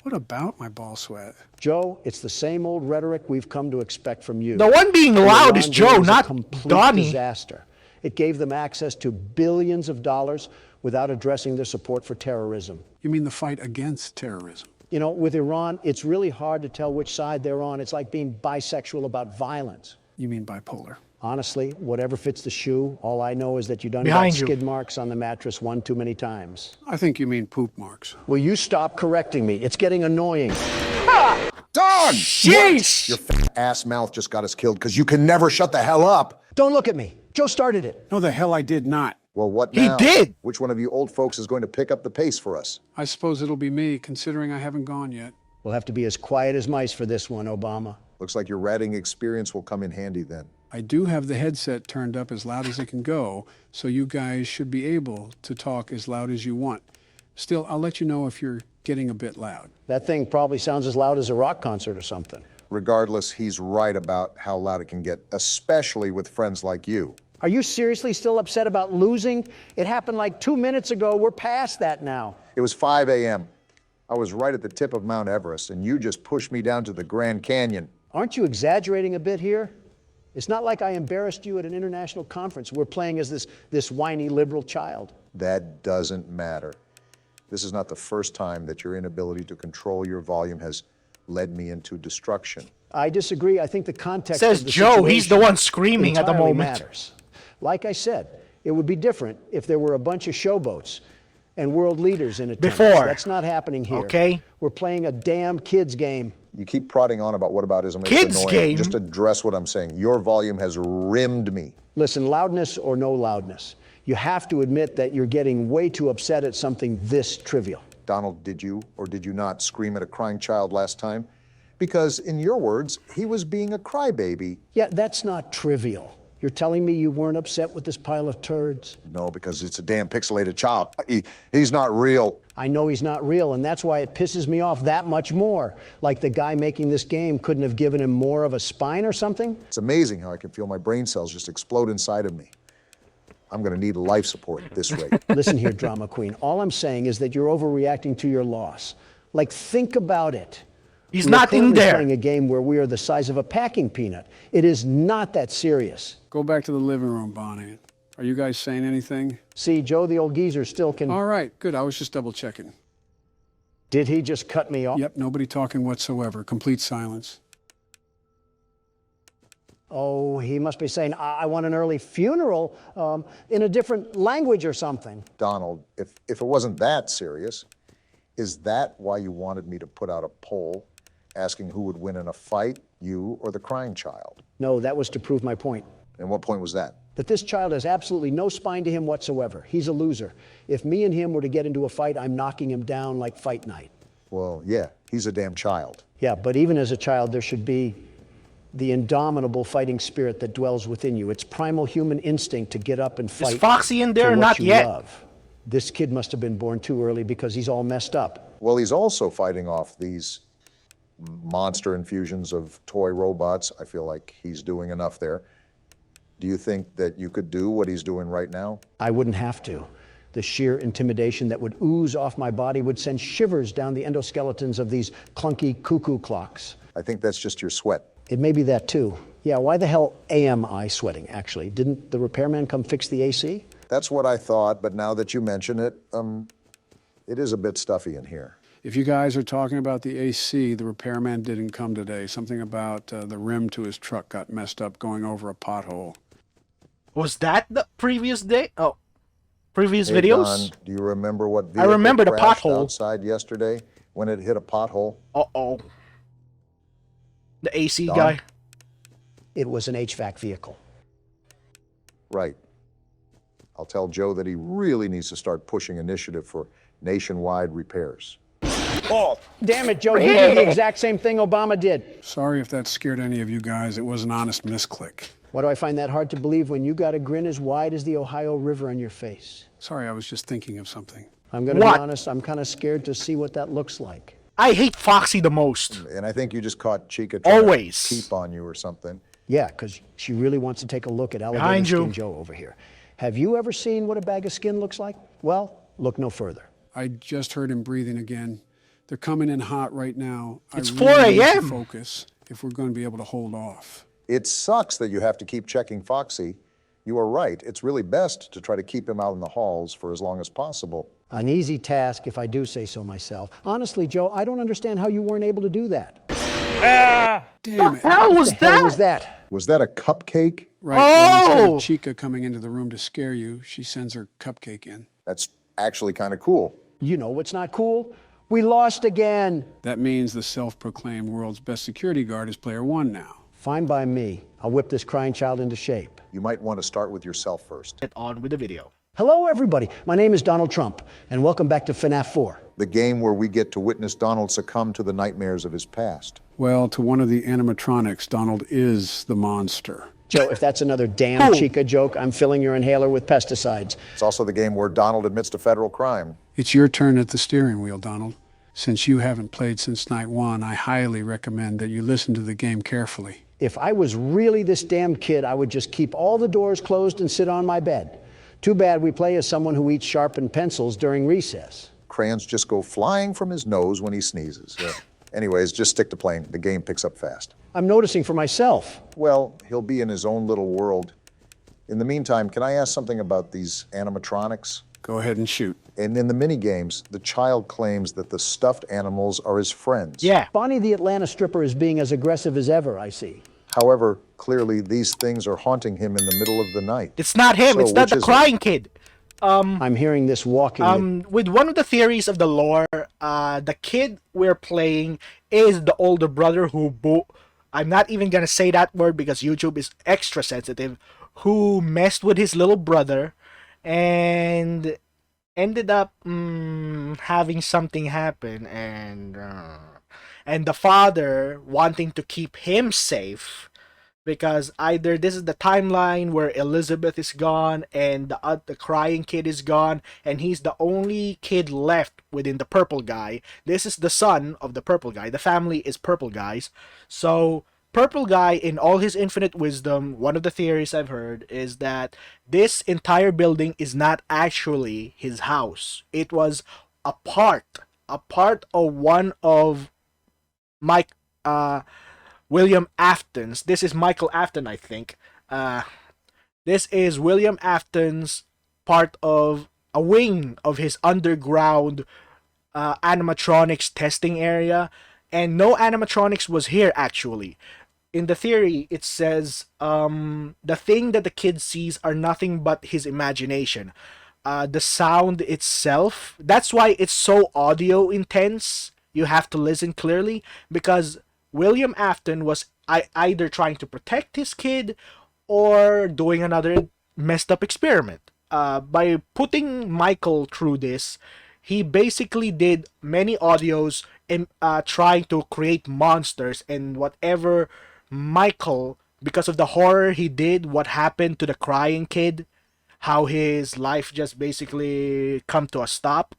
What about my ball sweat? Joe, it's the same old rhetoric we've come to expect from you. The one being The loud Iran is deal Joe, was a not complete Donnie. disaster. It gave them access to billions of dollars without addressing their support for terrorism. You mean the fight against terrorism? You know, with Iran, it's really hard to tell which side they're on. It's like being bisexual about violence. You mean bipolar? Honestly, whatever fits the shoe, all I know is that you done got Behind you. skid marks on the mattress one too many times. I think you mean poop marks. Will you stop correcting me? It's getting annoying. Don! Jeez! Your fat ass mouth just got us killed because you can never shut the hell up. Don't look at me. Joe started it. No, the hell I did not. Well, what He now? did. Which one of you old folks is going to pick up the pace for us? I suppose it'll be me, considering I haven't gone yet. We'll have to be as quiet as mice for this one, Obama. Looks like your ratting experience will come in handy then. I do have the headset turned up as loud as it can go, so you guys should be able to talk as loud as you want. Still, I'll let you know if you're getting a bit loud. That thing probably sounds as loud as a rock concert or something. Regardless, he's right about how loud it can get, especially with friends like you. Are you seriously still upset about losing? It happened like 2 minutes ago. We're past that now. It was 5 a.m. I was right at the tip of Mount Everest, and you just pushed me down to the Grand Canyon. Aren't you exaggerating a bit here? It's not like I embarrassed you at an international conference. We're playing as this whiny liberal child. That doesn't matter. This is not the first time that your inability to control your volume has led me into destruction. I disagree. I think the context Says of the Joe, he's the situation one screaming at the entirely moment. matters. Like I said, it would be different if there were a bunch of showboats and world leaders in attendance. Before. That's not happening here. Okay. We're playing a damn kids game. You keep prodding on about whataboutism. It's Kids annoying. game? Just address what I'm saying. Your volume has rimmed me. Listen, loudness or no loudness, you have to admit that you're getting way too upset at something this trivial. Donald, did you or did you not scream at a crying child last time? Because, in your words, he was being a crybaby. Yeah, that's not trivial. You're telling me you weren't upset with this pile of turds? No, because it's a damn pixelated child. He's not real. I know he's not real, and that's why it pisses me off that much more. Like the guy making this game couldn't have given him more of a spine or something? It's amazing how I can feel my brain cells just explode inside of me. I'm going to need life support at this rate. Listen here, drama queen. All I'm saying is that you're overreacting to your loss. Like, think about it. He's We are not in currently there. playing a game where we are the size of a packing peanut. It is not that serious. Go back to the living room, Bonnie. Are you guys saying anything? See, Joe, the old geezer still can... All right, good. I was just double checking. Did he just cut me off? Yep, nobody talking whatsoever. Complete silence. Oh, he must be saying, I want an early funeral in a different language or something. Donald, if it wasn't that serious, is that why you wanted me to put out a poll asking who would win in a fight, you or the crying child? No, that was to prove my point. And what point was that? That this child has absolutely no spine to him whatsoever. He's a loser. If me and him were to get into a fight, I'm knocking him down like fight night. Well, yeah, he's a damn child. Yeah, but even as a child, there should be the indomitable fighting spirit that dwells within you. It's primal human instinct to get up and fight. Is Foxy in there for or what not you yet? love. This kid must have been born too early because he's all messed up. Well, he's also fighting off these monster infusions of toy robots. I feel like he's doing enough there. Do you think that you could do what he's doing right now? I wouldn't have to. The sheer intimidation that would ooze off my body would send shivers down the endoskeletons of these clunky cuckoo clocks. I think that's just your sweat. It may be that too. Yeah, why the hell am I sweating, actually? Didn't the repairman come fix the AC? That's what I thought, but now that you mention it, it is a bit stuffy in here. If you guys are talking about the AC, the repairman didn't come today. Something about the rim to his truck got messed up going over a pothole. Was that the previous day? Oh, previous Hey, videos? Don, do you remember what vehicle remember the crashed pothole. outside yesterday when it hit a pothole? Uh-oh. The AC Don? guy. It was an HVAC vehicle. Right. I'll tell Joe that he really needs to start pushing initiative for nationwide repairs. Damn it, Joe, you did the exact same thing Obama did. Sorry if that scared any of you guys. It was an honest misclick. Why do I find that hard to believe when you got a grin as wide as the Ohio River on your face? Sorry, I was just thinking of something. I'm going to be What? honest, I'm kind of scared to see what that looks like. I hate Foxy the most. And I think you just caught Chica trying Always. to peep on you or something. Yeah, because she really wants to take a look at Alligator Behind you. Skin Joe over here. Have you ever seen what a bag of skin looks like? Well, look no further. I just heard him breathing again. They're coming in hot right now. It's I 4 really need to a.m.. Focus if we're going to be able to hold off. It sucks that you have to keep checking Foxy. You are right. It's really best to try to keep him out in the halls for as long as possible. An easy task, if I do say so myself. Honestly, Joe, I don't understand how you weren't able to do that. Damn it. How was What the hell that? was that? Was that a cupcake? Right. Well, instead Oh! of Chica coming into the room to scare you, she sends her cupcake in. That's actually kind of cool. You know what's not cool? We lost again. That means the self-proclaimed world's best security guard is player one now. Fine by me. I'll whip this crying child into shape. You might want to start with yourself first. Get on with the video. Hello, everybody. My name is Donald Trump, and welcome back to FNAF 4. The game where we get to witness Donald succumb to the nightmares of his past. Well, to one of the animatronics, Donald is the monster. Joe, if that's another damn Chica joke, I'm filling your inhaler with pesticides. It's also the game where Donald admits to federal crime. It's your turn at the steering wheel, Donald. Since you haven't played since night one, I highly recommend that you listen to the game carefully. If I was really this damn kid, I would just keep all the doors closed and sit on my bed. Too bad we play as someone who eats sharpened pencils during recess. Crayons just go flying from his nose when he sneezes. Anyways, just stick to playing. The game picks up fast. I'm noticing for myself. Well, he'll be in his own little world. In the meantime, can I ask something about these animatronics? Go ahead and shoot. And in the mini games, the child claims that the stuffed animals are his friends. Yeah. Bonnie the Atlanta stripper is being as aggressive as ever, I see. However, clearly these things are haunting him in the middle of the night. It's not him. So, It's not which the is it? crying kid. I'm hearing this walking. With one of the theories of the lore, the kid we're playing is the older brother I'm not even gonna say that word because YouTube is extra sensitive. Who messed with his little brother and ended up having something happen, and the father wanting to keep him safe. Because either this is the timeline where Elizabeth is gone and the crying kid is gone and he's the only kid left within the purple guy. This is the son of the purple guy. The family is purple guys. So purple guy, in all his infinite wisdom, one of the theories I've heard is that this entire building is not actually his house. It was a part of one of William Afton's. This is Michael Afton, I think. This is William Afton's part of a wing of his underground animatronics testing area, and no animatronics was here actually. In the theory, it says the thing that the kid sees are nothing but his imagination. The sound itself, that's why it's so audio intense. You have to listen clearly because William Afton was either trying to protect his kid or doing another messed up experiment. By putting Michael through this, he basically did many audios in trying to create monsters, and whatever Michael, because of the horror he did, what happened to the crying kid, how his life just basically come to a stop,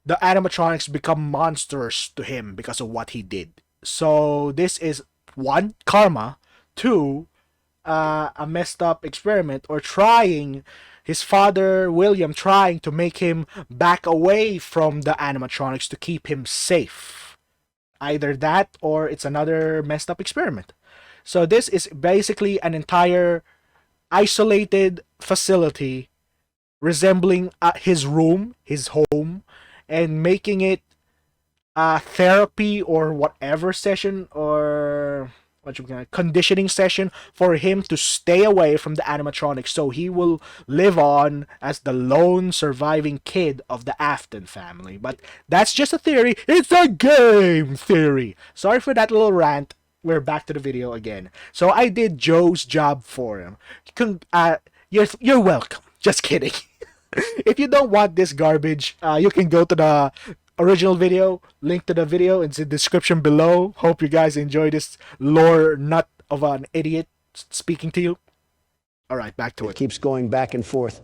the animatronics become monsters to him because of what he did. So this is one, karma, two, a messed up experiment, or trying his father William trying to make him back away from the animatronics to keep him safe. Either that or it's another messed up experiment. So this is basically an entire isolated facility resembling his room, his home, and making it a therapy or whatever session, or what you can conditioning session for him to stay away from the animatronics, so he will live on as the lone surviving kid of the Afton family. But that's just a theory. It's a game theory. Sorry for that little rant. We're back to the video again. So I did Joe's job for him. You're welcome. Just kidding. If you don't want this garbage, you can go to the original video. Link to the video in the description below. Hope you guys enjoy this lore nut of an idiot speaking to you. Alright, back to it. It keeps going back and forth.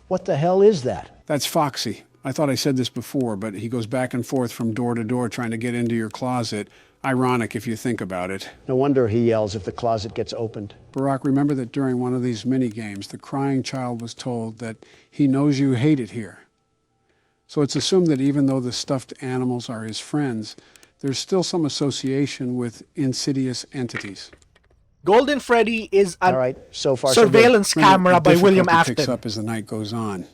What the hell is that? That's Foxy. I thought I said this before, but he goes back and forth from door to door trying to get into your closet. Ironic if you think about it. No wonder he yells if the closet gets opened. Barack, remember that during one of these mini games, the crying child was told that he knows you hate it here. So it's assumed that even though the stuffed animals are his friends, there's still some association with insidious entities. Golden Freddy is a All right, so far surveillance Remember, camera the by William difficulty picks Afton. up as the night goes on.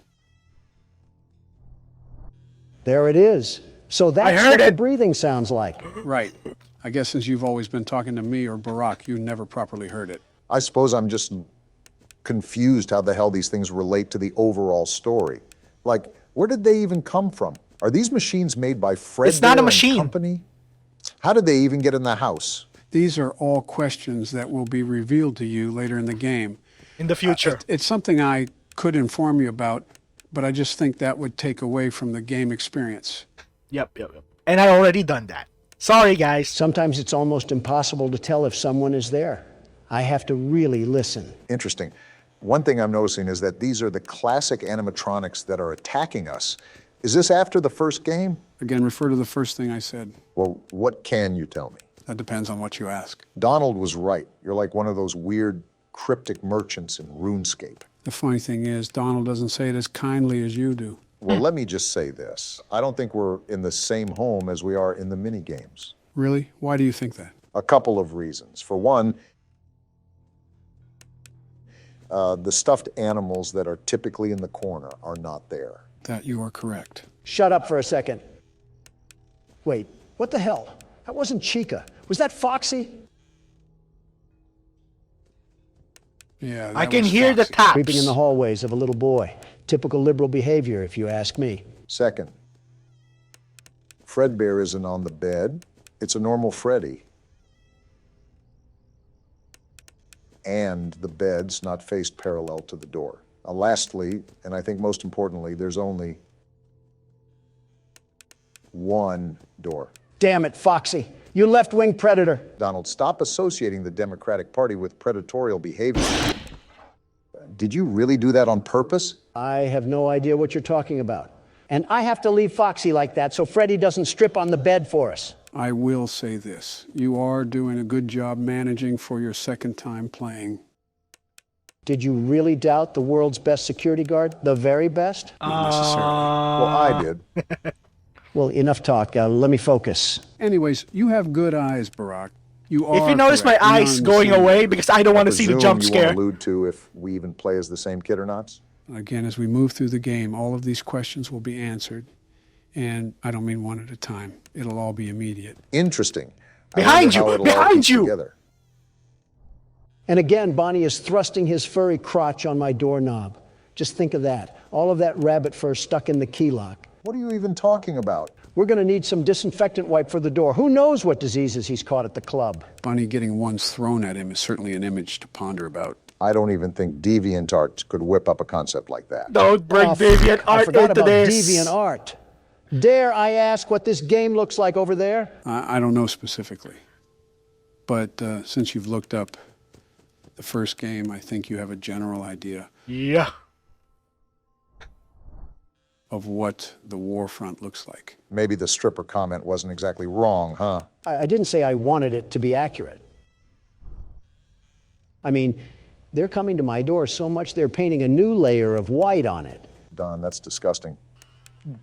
There it is. So that's heard what the it. breathing sounds like. Right. I guess since you've always been talking to me or Barack, you never properly heard it. I suppose I'm just confused how the hell these things relate to the overall story. Like, where did they even come from? Are these machines made by Freddy It's not a and machine. Company? How did they even get in the house? These are all questions that will be revealed to you later in the game. In the future. It's something I could inform you about, but I just think that would take away from the game experience. Yep. And I already done that. Sorry, guys. Sometimes it's almost impossible to tell if someone is there. I have to really listen. Interesting. One thing I'm noticing is that these are the classic animatronics that are attacking us. Is this after the first game? Again, refer to the first thing I said. Well, what can you tell me? That depends on what you ask. Donald was right. You're like one of those weird cryptic merchants in RuneScape. The funny thing is, Donald doesn't say it as kindly as you do. Well, let me just say this. I don't think we're in the same home as we are in the mini games. Really? Why do you think that? A couple of reasons. For one, the stuffed animals that are typically in the corner are not there. That you are correct. Shut up for a second. Wait, what the hell? That wasn't Chica. Was that Foxy? Yeah, I that can was hear the Foxy. taps. Creeping in the hallways of a little boy. Typical liberal behavior, if you ask me. Second, Fredbear isn't on the bed. It's a normal Freddy. And the bed's not faced parallel to the door. Lastly, and I think most importantly, there's only one door. Damn it, Foxy. You left-wing predator. Donald, stop associating the Democratic Party with predatorial behavior. Did you really do that on purpose? I have no idea what you're talking about. And I have to leave Foxy like that so Freddy doesn't strip on the bed for us. I will say this. You are doing a good job managing for your second time playing. Did you really doubt the world's best security guard? The very best? Not necessarily. Well, I did. Well, enough talk. Let me focus. Anyways, you have good eyes, Barack. You are If you notice my correct. We are eyes in the going same away group. because I don't want to see the Presume jump you scare. want to allude to if we even play as the same kid or not? Again, as we move through the game, all of these questions will be answered. And I don't mean one at a time. It'll all be immediate. Interesting. I Behind wonder you! how it'll all Behind piece you! together. And again, Bonnie is thrusting his furry crotch on my doorknob. Just think of that. All of that rabbit fur stuck in the key lock. What are you even talking about? We're going to need some disinfectant wipe for the door. Who knows what diseases he's caught at the club? Bunny getting ones thrown at him is certainly an image to ponder about. I don't even think DeviantArt could whip up a concept like that. Don't bring Oh, deviant I art forgot into about this. deviant art. Dare I ask what this game looks like over there? I don't know specifically. But since you've looked up the first game, I think you have a general idea Yeah. of what the war front looks like. Maybe the stripper comment wasn't exactly wrong, huh? I didn't say I wanted it to be accurate. I mean, they're coming to my door so much they're painting a new layer of white on it. Don, that's disgusting.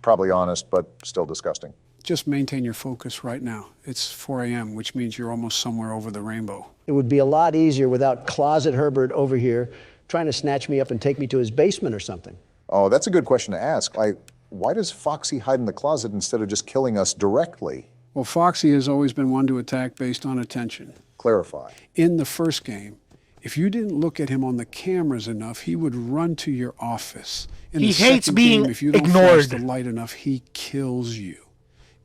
Probably honest, but still disgusting. Just maintain your focus right now. It's 4 a.m., which means you're almost somewhere over the rainbow. It would be a lot easier without Closet Herbert over here trying to snatch me up and take me to his basement or something. Oh, that's a good question to ask. Why does Foxy hide in the closet instead of just killing us directly? Well, Foxy has always been one to attack based on attention. Clarify. In the first game, if you didn't look at him on the cameras enough, he would run to your office. In He the hates second being game, if you don't ignored. flash the light enough, he kills you.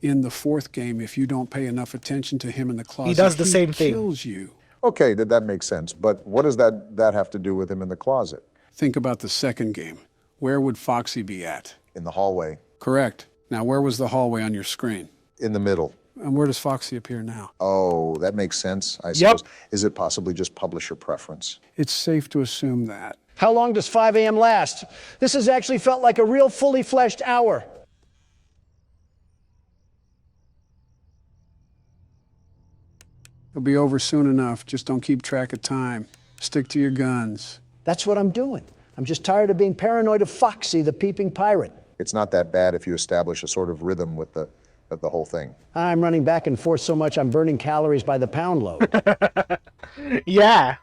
In the fourth game, if you don't pay enough attention to him in the closet, does the same thing. kills you. Okay, that makes sense. But what does that have to do with him in the closet? Think about the second game. Where would Foxy be at? In the hallway? Correct. Now, where was the hallway on your screen? In the middle? And where does Foxy appear now? Oh, that makes sense, I Yep. suppose. Is it possibly just publisher preference? It's safe to assume that. How long does 5 a.m. last? This has actually felt like a real fully fleshed hour. It'll be over soon enough. Just don't keep track of time. Stick to your guns. That's what I'm doing. I'm just tired of being paranoid of Foxy, the peeping pirate. It's not that bad if you establish a sort of rhythm with the whole thing. I'm running back and forth so much I'm burning calories by the pound load. Yeah.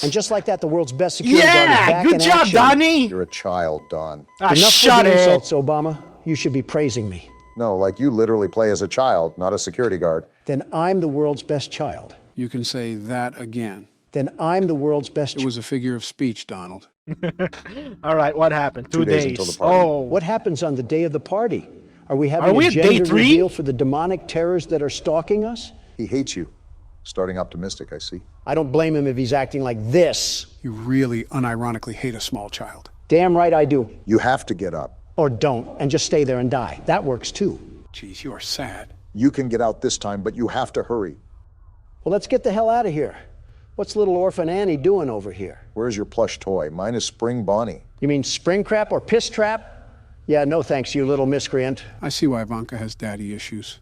And just like that, the world's best security guard is Yeah. back Good in job, action. Donnie. You're a child, Don. Ah, Enough shut with the it. insults, Obama. You should be praising me. No, like you literally play as a child, not a security guard. Then I'm the world's best child. You can say that again. Then I'm the world's best It was a figure of speech, Donald. All right, what happened? 2 days days. until the party. Oh, What happens on the day of the party? Are we having Are we a at day gender 3? reveal for the demonic terrors that are stalking us? He hates you. Starting optimistic, I see. I don't blame him if he's acting like this. You really unironically hate a small child. Damn right I do. You have to get up. Or don't, and just stay there and die. That works too. Geez, you are sad. You can get out this time, but you have to hurry. Well, let's get the hell out of here. What's little orphan Annie doing over here? Where's your plush toy? Mine is Spring Bonnie. You mean spring crap or piss trap? Yeah, no thanks, you little miscreant. I see why Ivanka has daddy issues.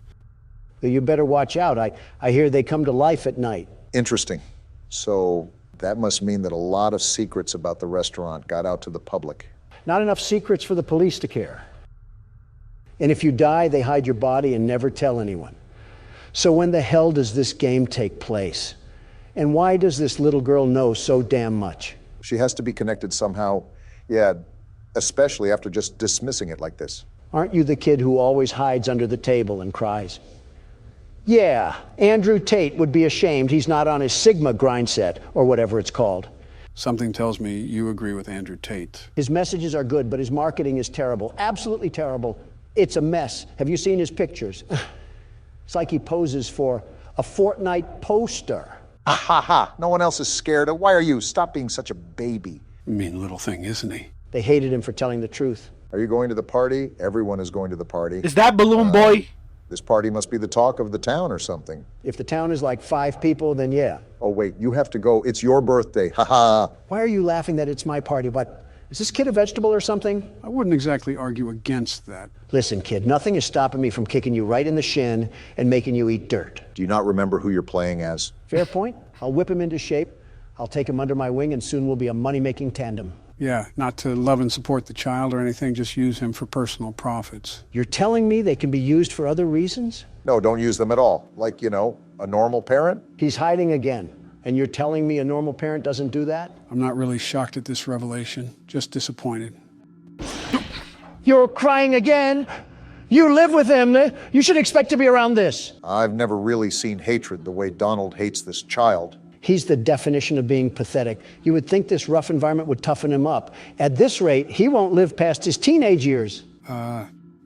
You better watch out. I hear they come to life at night. Interesting. So that must mean that a lot of secrets about the restaurant got out to the public. Not enough secrets for the police to care. And if you die, they hide your body and never tell anyone. So when the hell does this game take place? And why does this little girl know so damn much? She has to be connected somehow. Yeah, especially after just dismissing it like this. Aren't you the kid who always hides under the table and cries? Yeah, Andrew Tate would be ashamed he's not on his Sigma grind set, or whatever it's called. Something tells me you agree with Andrew Tate. His messages are good, but his marketing is terrible. Absolutely terrible. It's a mess. Have you seen his pictures? It's like he poses for a Fortnite poster. Ha ha ha. No one else is scared. Why are you? Stop being such a baby. Mean little thing, isn't he? They hated him for telling the truth. Are you going to the party? Everyone is going to the party. is that Balloon Boy? This party must be the talk of the town or something. If the town is like 5 people, then yeah. Oh, wait, you have to go. It's your birthday. Ha ha. Why are you laughing that it's my party? What? Is this kid a vegetable or something? I wouldn't exactly argue against that. Listen, kid, nothing is stopping me from kicking you right in the shin and making you eat dirt. Do you not remember who you're playing as? Fair point. I'll whip him into shape. I'll take him under my wing, and soon we'll be a money-making tandem. Yeah, not to love and support the child or anything, just use him for personal profits. You're telling me they can be used for other reasons? No, don't use them at all. Like, A normal parent? He's hiding again. And you're telling me a normal parent doesn't do that? I'm not really shocked at this revelation, just disappointed. You're crying again? You live with him. You should expect to be around this. I've never really seen hatred the way Donald hates this child. He's the definition of being pathetic. You would think this rough environment would toughen him up. At this rate, he won't live past his teenage years.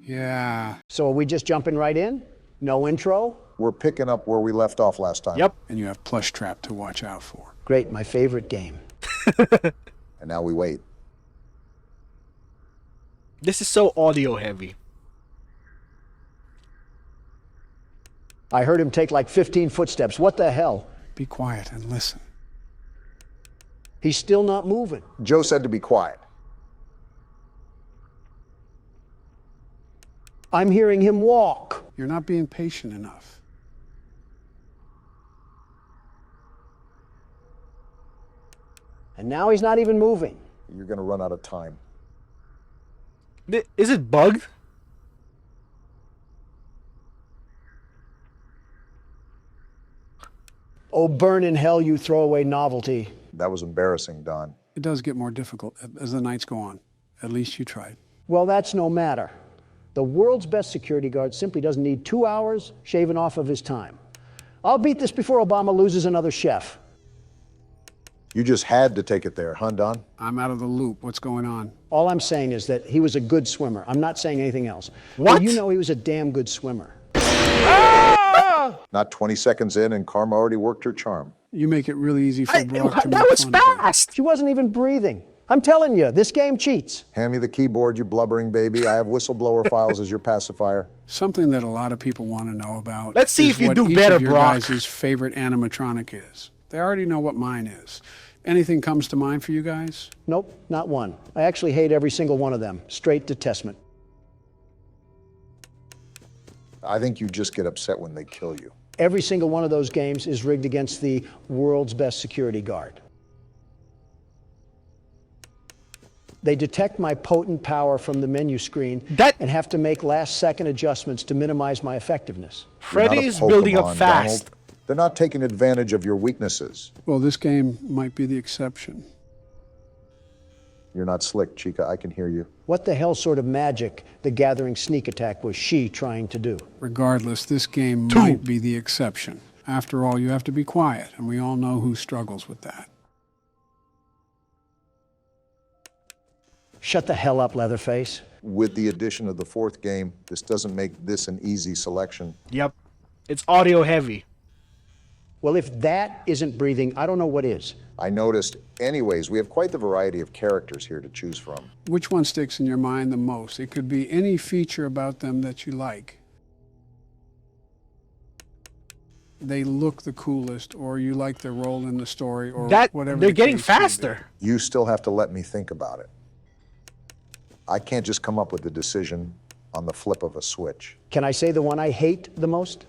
Yeah. So are we just jumping right in? No intro? We're picking up where we left off last time. Yep. And you have Plush Trap to watch out for. Great, my favorite game. And now we wait. This is so audio heavy. I heard him take like 15 footsteps. What the hell? Be quiet and listen. He's still not moving. Joe said to be quiet. I'm hearing him walk. You're not being patient enough. And now he's not even moving. You're going to run out of time. Is it bugged? Oh, burn in hell, you throwaway novelty. That was embarrassing, Don. It does get more difficult as the nights go on. At least you tried. Well, that's no matter. The world's best security guard simply doesn't need 2 hours shaven off of his time. I'll beat this before Obama loses another chef. You just had to take it there, huh, Don? I'm out of the loop. What's going on? All I'm saying is that he was a good swimmer. I'm not saying anything else. What? Well, you know he was a damn good swimmer. Not 20 seconds in, and Karma already worked her charm. You make it really easy for Brock to that make was fun of you. fast. She wasn't even breathing. I'm telling you, this game cheats. Hand me the keyboard, you blubbering baby. I have whistleblower files as your pacifier. Something that a lot of people want to know about. Let's see is if you what do each better, of your Brock. guys' favorite animatronic is. They already know what mine is. Anything comes to mind for you guys? Nope, not one. I actually hate every single one of them. Straight detestment. I think you just get upset when they kill you. Every single one of those games is rigged against the world's best security guard. They detect my potent power from the menu screen and have to make last-second adjustments to minimize my effectiveness. You're not Freddy a is building up Pokemon, fast. Donald. They're not taking advantage of your weaknesses. Well, this game might be the exception. You're not slick, Chica. I can hear you. What the hell sort of magic the Gathering sneak attack was she trying to do? Regardless, this game might be the exception. After all, you have to be quiet, and we all know who struggles with that. Shut the hell up, Leatherface. With the addition of the fourth game, this doesn't make this an easy selection. Yep. It's audio heavy. Well, if that isn't breathing, I don't know what is. I noticed. Anyways, we have quite the variety of characters here to choose from. Which one sticks in your mind the most? It could be any feature about them that you like. They look the coolest, or you like their role in the story, or whatever. They're the getting case may be. faster. You still have to let me think about it. I can't just come up with a decision on the flip of a switch. Can I say the one I hate the most?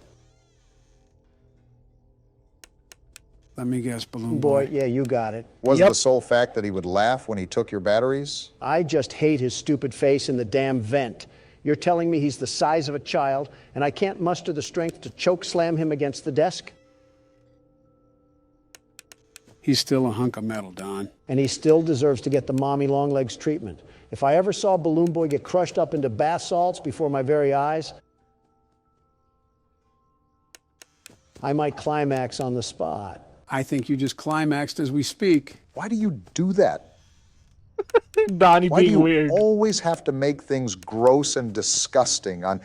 Let me guess, Balloon Boy, Boy. yeah, you got it. Was Yep. the sole fact that he would laugh when he took your batteries? I just hate his stupid face in the damn vent. You're telling me he's the size of a child, and I can't muster the strength to choke slam him against the desk? He's still a hunk of metal, Don. And he still deserves to get the mommy long legs treatment. If I ever saw Balloon Boy get crushed up into bath salts before my very eyes, I might climax on the spot. I think you just climaxed as we speak. Why do you do that? Donnie Why do being you weird. always have to make things gross and disgusting? I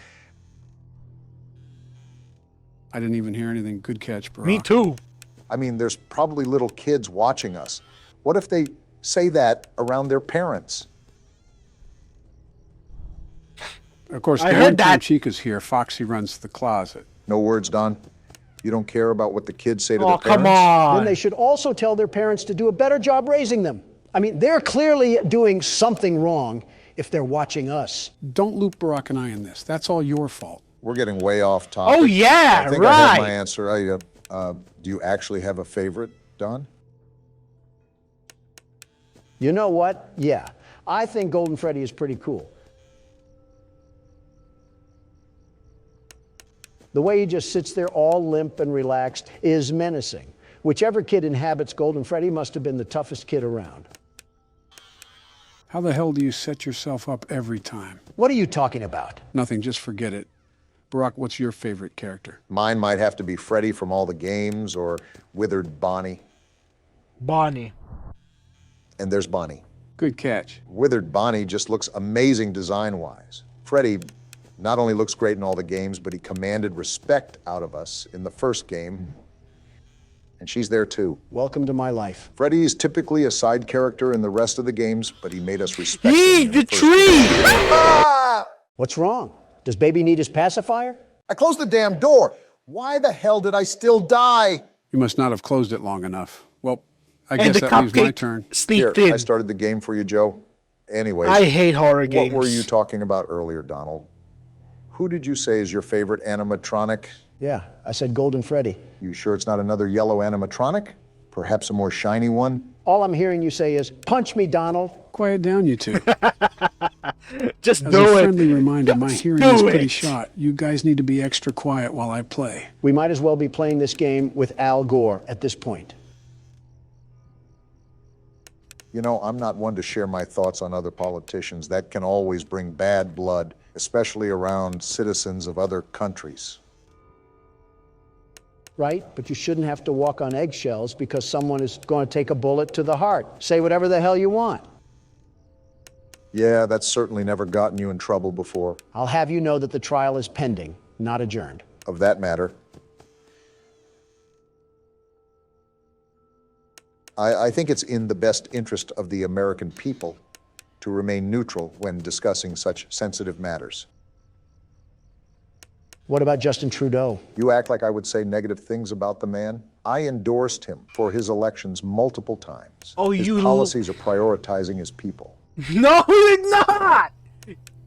didn't even hear anything. Good catch, bro. Me too. I mean, there's probably little kids watching us. What if they say that around their parents? Of course, I the heard one time that. Chica's here, Foxy runs the closet. No words, Don? You don't care about what the kids say to Oh, their parents? come on. Then they should also tell their parents to do a better job raising them. I mean, they're clearly doing something wrong if they're watching us. Don't loop Barack and I in this. That's all your fault. We're getting way off topic. Oh, yeah, I think I have my right. answer. Do you actually have a favorite, Don? You know what? Yeah, I think Golden Freddy is pretty cool. The way he just sits there all limp and relaxed is menacing. Whichever kid inhabits Golden Freddy must have been the toughest kid around. How the hell do you set yourself up every time? What are you talking about? Nothing, just forget it. Barack, what's your favorite character? Mine might have to be Freddy from all the games, or Withered Bonnie. Bonnie. And there's Bonnie. Good catch. Withered Bonnie just looks amazing design-wise. Freddy not only looks great in all the games, but he commanded respect out of us in the first game. And she's there too. Welcome to my life. Freddy is typically a side character in the rest of the games, but he made us respect him Eat in the first tree! game. What's wrong? Does baby need his pacifier? I closed the damn door. Why the hell did I still die? You must not have closed it long enough. Well, I And guess the that leaves my cupcake turn. sneaked Here, in. I started the game for you, Joe. Anyways, I hate horror games. what were you talking about earlier, Donald? Who did you say is your favorite animatronic? Yeah, I said Golden Freddy. You sure it's not another yellow animatronic? Perhaps a more shiny one? All I'm hearing you say is, punch me, Donald. Quiet down, you two. Just As do a it. friendly reminder, my hearing do is pretty it. shot. You guys need to be extra quiet while I play. We might as well be playing this game with Al Gore at this point. You know, I'm not one to share my thoughts on other politicians. That can always bring bad blood, especially around citizens of other countries. Right? But you shouldn't have to walk on eggshells because someone is going to take a bullet to the heart. Say whatever the hell you want. Yeah, that's certainly never gotten you in trouble before. I'll have you know that the trial is pending, not adjourned. Of that matter, I think it's in the best interest of the American people to remain neutral when discussing such sensitive matters. What about Justin Trudeau? You act like I would say negative things about the man. I endorsed him for his elections multiple times. Oh, his you- policies are prioritizing his people. No, he did not!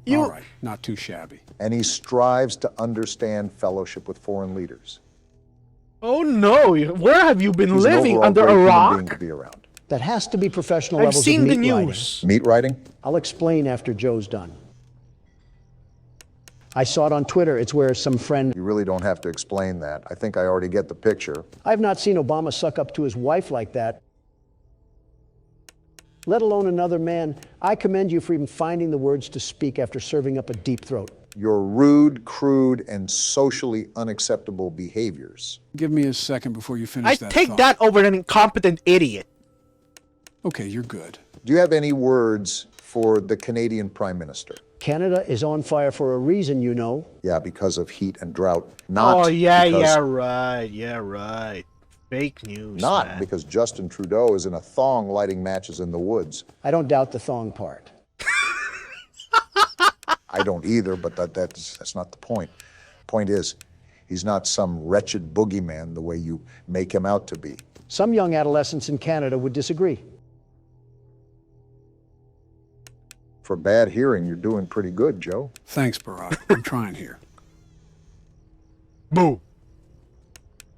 You... All right, not too shabby. And he strives to understand fellowship with foreign leaders. Oh no, where have you been He's an living? overall Under great a human rock? being to be around. That has to be professional I've levels seen of the meat riding. news. Meat riding? I'll explain after Joe's done. I saw it on Twitter. It's where some friend... You really don't have to explain that. I think I already get the picture. I've not seen Obama suck up to his wife like that, let alone another man. I commend you for even finding the words to speak after serving up a deep throat. Your rude, crude, and socially unacceptable behaviors. Give me a second before you finish I that take thought. that over an incompetent idiot. Okay, you're good. Do you have any words for the Canadian Prime Minister? Canada is on fire for a reason, you know. Yeah, because of heat and drought. Not Oh yeah, because, yeah, right. Fake news. Not man. because Justin Trudeau is in a thong lighting matches in the woods. I don't doubt the thong part. I don't either, but that's not the point. Point is, he's not some wretched boogeyman the way you make him out to be. Some young adolescents in Canada would disagree. For bad hearing, you're doing pretty good, Joe. Thanks, Barack. I'm trying here. Boo.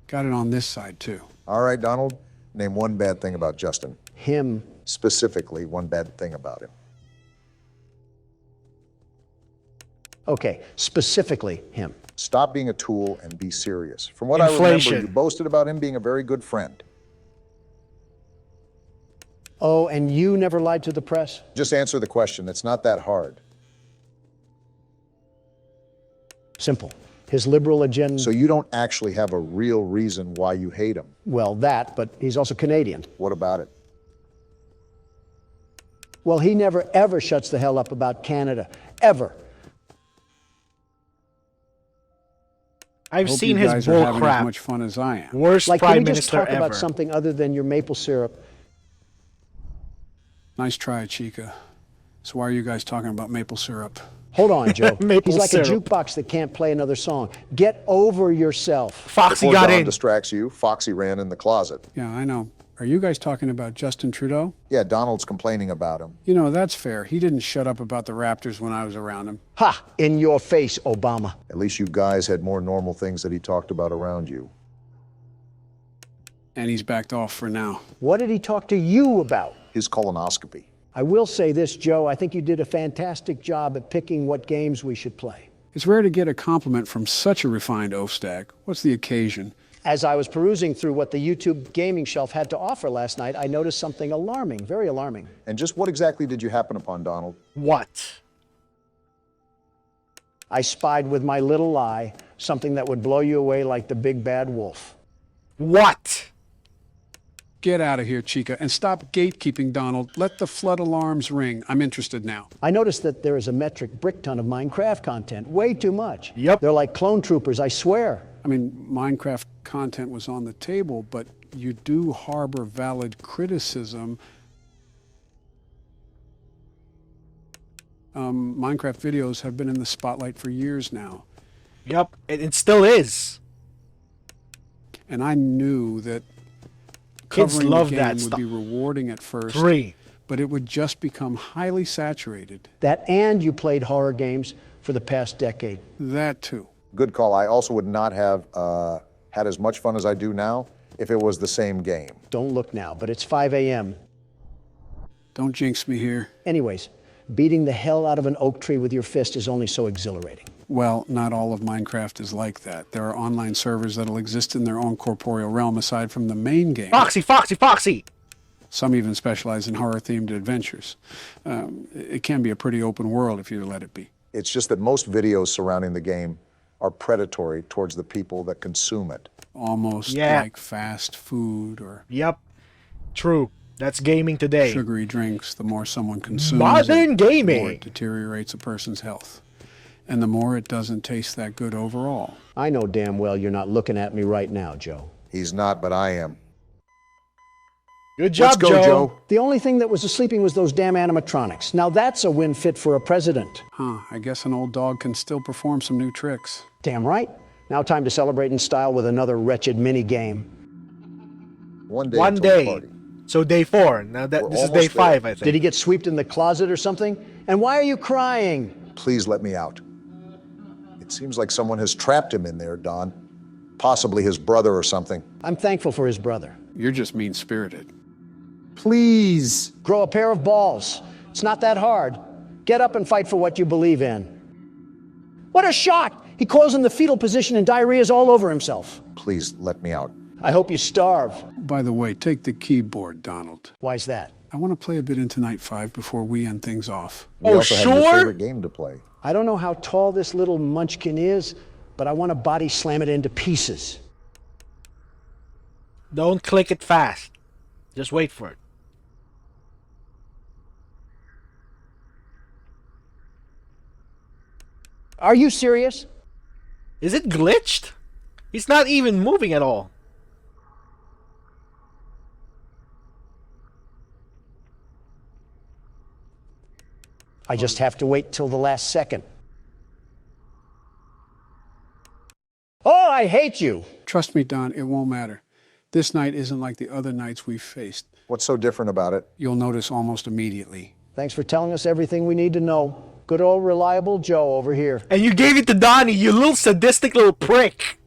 Got it on this side, too. All right, Donald, name one bad thing about Justin. Him. Specifically, one bad thing about him. Okay, specifically him. Stop being a tool and be serious. From what I Inflation. remember, you boasted about him being a very good friend. Oh, and you never lied to the press? Just answer the question. It's not that hard. Simple. His liberal agenda, So you don't actually have a real reason why you hate him. well, that, but he's also Canadian. What about it? Well, he never, ever shuts the hell up about Canada. Ever. I've Hope seen you his guys are bull having as crap. much fun as I am. Worst Like, prime can we just minister talk ever. about something other than your maple syrup? Nice try, Chica. So why are you guys talking about maple syrup? Hold on, Joe. Maple He's like syrup. a jukebox that can't play another song. Get over yourself. Foxy Before got Don in. distracts you, Foxy ran in the closet. Yeah, I know. Are you guys talking about Justin Trudeau? Yeah, Donald's complaining about him. You know, that's fair. He didn't shut up about the Raptors when I was around him. Ha! In your face, Obama. At least you guys had more normal things that he talked about around you. And he's backed off for now. What did he talk to you about? His colonoscopy. I will say this, Joe. I think you did a fantastic job at picking what games we should play. It's rare to get a compliment from such a refined oaf stack. What's the occasion? As I was perusing through what the YouTube gaming shelf had to offer last night, I noticed something alarming, very alarming. And just what exactly did you happen upon, Donald? What? I spied with my little eye something that would blow you away like the big bad wolf. What? Get out of here, Chica, and stop gatekeeping, Donald. Let the flood alarms ring. I'm interested now. I noticed that there is a metric brick ton of Minecraft content, way too much. Yep. They're like clone troopers, I swear. I mean, Minecraft content was on the table, but you do harbor valid criticism. Minecraft videos have been in the spotlight for years now. Yep, it still is. And I knew that Kids covering love the that game would stuff. be rewarding at first, 3. but it would just become highly saturated. That and you played horror games for the past decade. That too. Good call. I also would not have had as much fun as I do now if it was the same game. Don't look now, but it's 5 a.m. Don't jinx me here. Anyways, beating the hell out of an oak tree with your fist is only so exhilarating. Well, not all of Minecraft is like that. There are online servers that'll exist in their own corporeal realm aside from the main game. Foxy, Foxy, Foxy! Some even specialize in horror-themed adventures. It can be a pretty open world if you let it be. It's just that most videos surrounding the game are predatory towards the people that consume it. Almost Yeah. like fast food or Yep. True. That's gaming today. sugary drinks. The more someone consumes, Modern it, gaming. the more it deteriorates a person's health. And the more it doesn't taste that good overall. I know damn well you're not looking at me right now, Joe. He's not, but I am. Good job, Let's go, Joe. The only thing that was sleeping was those damn animatronics. Now that's a win fit for a president. Huh, I guess an old dog can still perform some new tricks. Damn right. Now time to celebrate in style with another wretched mini game. One day. One until the day. party. So day 4. Now We're this is almost day there. 5, I think. Did he get swept in the closet or something? And why are you crying? Please let me out. It seems like someone has trapped him in there, Don. Possibly his brother or something. I'm thankful for his brother. You're just mean-spirited. Please. Grow a pair of balls. It's not that hard. Get up and fight for what you believe in. What a shock! He coils in the fetal position and diarrhea's all over himself. Please let me out. I hope you starve. By the way, take the keyboard, Donald. Why's that? I want to play a bit into Night 5 before we end things off. We Oh, also have your sure? favorite game to play. I don't know how tall this little munchkin is, but I want to body slam it into pieces. Don't click it fast. Just wait for it. Are you serious? Is it glitched? He's not even moving at all. I just have to wait till the last second. Oh, I hate you. Trust me, Don, it won't matter. This night isn't like the other nights we've faced. What's so different about it? You'll notice almost immediately. Thanks for telling us everything we need to know. Good old reliable Joe over here. And you gave it to Donnie, you little sadistic little prick.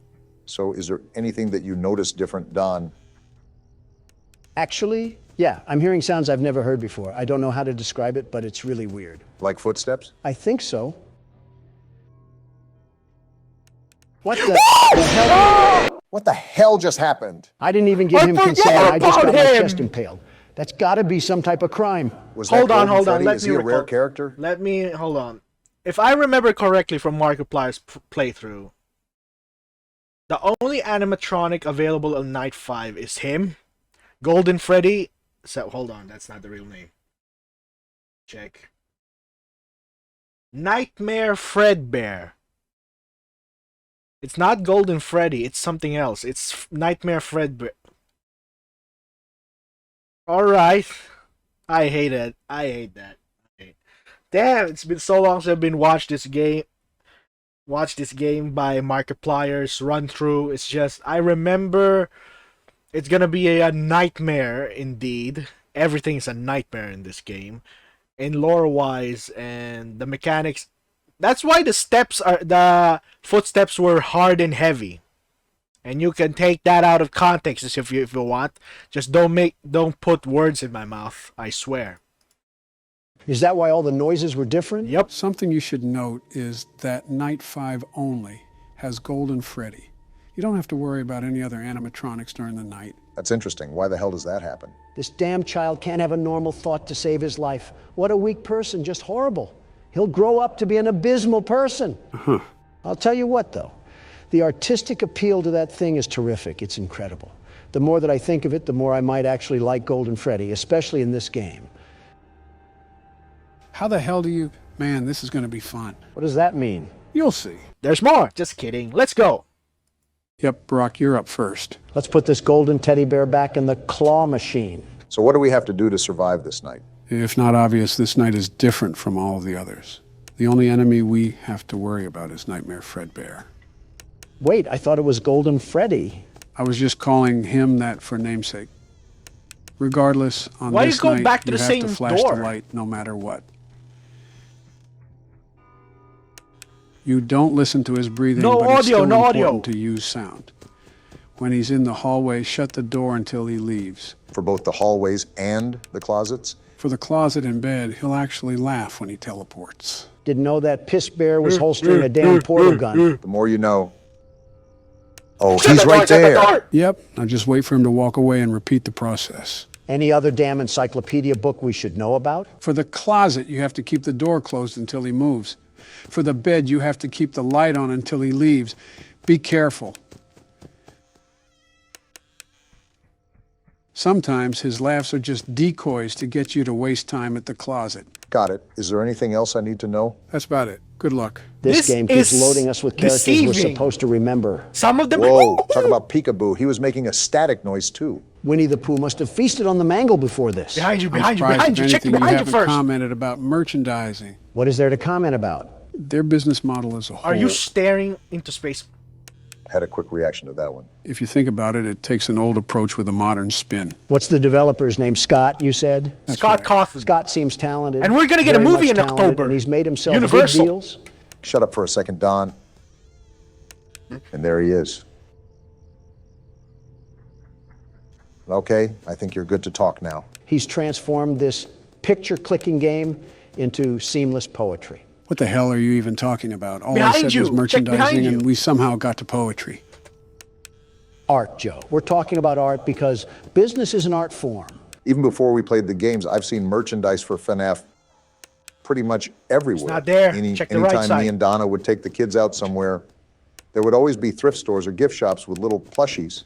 So is there anything that you notice different, Don? Actually, yeah, I'm hearing sounds I've never heard before. I don't know how to describe it, but it's really weird. Like footsteps? I think so. What the hell? What the hell just happened? I didn't even give I him forgot consent. I just about got my him. chest impaled. That's got to be some type of crime. Was Hold that on, Golden hold on. Freddy? Let Is me he a rare recall. character? Let me hold on. If I remember correctly from Markiplier's playthrough, the only animatronic available on Night 5 is him, Golden Freddy. So hold on, that's not the real name. Check. Nightmare Fredbear. It's not Golden Freddy, it's something else. It's Nightmare Fredbear. Alright. I hate it. I hate that. Damn, it's been so long since I've been watched this game by Markiplier's run through. It's just I remember it's gonna be a nightmare indeed. Everything is a nightmare in this game. In lore wise and the mechanics. That's why the footsteps were hard and heavy. And you can take that out of context if you want. Just don't put words in my mouth, I swear. Is that why all the noises were different? Yep. Something you should note is that Night 5 only has Golden Freddy. You don't have to worry about any other animatronics during the night. That's interesting. Why the hell does that happen? This damn child can't have a normal thought to save his life. What a weak person, just horrible. He'll grow up to be an abysmal person. I'll tell you what, though. The artistic appeal to that thing is terrific. It's incredible. The more that I think of it, the more I might actually like Golden Freddy, especially in this game. How the hell do you... Man, this is going to be fun. What does that mean? You'll see. There's more. Just kidding. Let's go. Yep, Brock, you're up first. Let's put this golden teddy bear back in the claw machine. So what do we have to do to survive this night? If not obvious, this night is different from all of the others. The only enemy we have to worry about is Nightmare Fredbear. Wait, I thought it was Golden Freddy. I was just calling him that for namesake. Regardless, on Why this you go night, back to you the have same to flash door? the light no matter what. You don't listen to his breathing, No but it's audio, still no important audio. to use sound. When he's in the hallway, shut the door until he leaves. For both the hallways and the closets? For the closet and bed, he'll actually laugh when he teleports. Didn't know that piss bear was holstering a damn portal gun. The more you know. Oh, he's right there. Yep, now just wait for him to walk away and repeat the process. Any other damn encyclopedia book we should know about? For the closet, you have to keep the door closed until he moves. For the bed, you have to keep the light on until he leaves. Be careful. Sometimes his laughs are just decoys to get you to waste time at the closet. Got it. Is there anything else I need to know? That's about it. Good luck. This game keeps is loading us with characters we're deceiving. supposed to remember. Some of them. Whoa, talk about peekaboo. He was making a static noise too. Winnie the Pooh must have feasted on the mangle before this. Behind you, I'm behind you, surprised, behind if you. Check anything, behind you haven't first. commented about merchandising. What is there to comment about? Their business model as a whole. Are you staring into space? Had a quick reaction to that one. If you think about it, it takes an old approach with a modern spin. What's the developer's name? Scott, you said? Scott right. Cawthon. Scott seems talented. And we're gonna get a very movie much in talented, October. And he's made himself Universal. good deals. Shut up for a second, Don. And there he is. Okay, I think you're good to talk now. He's transformed this picture-clicking game into seamless poetry. What the hell are you even talking about? All Behind I said you. was Check behind merchandising, you. and we somehow got to poetry. Art, Joe. We're talking about art because business is an art form. Even before we played the games, I've seen merchandise for FNAF pretty much everywhere. not there. Check the right anytime side. me and Donna would take the kids out somewhere, there would always be thrift stores or gift shops with little plushies.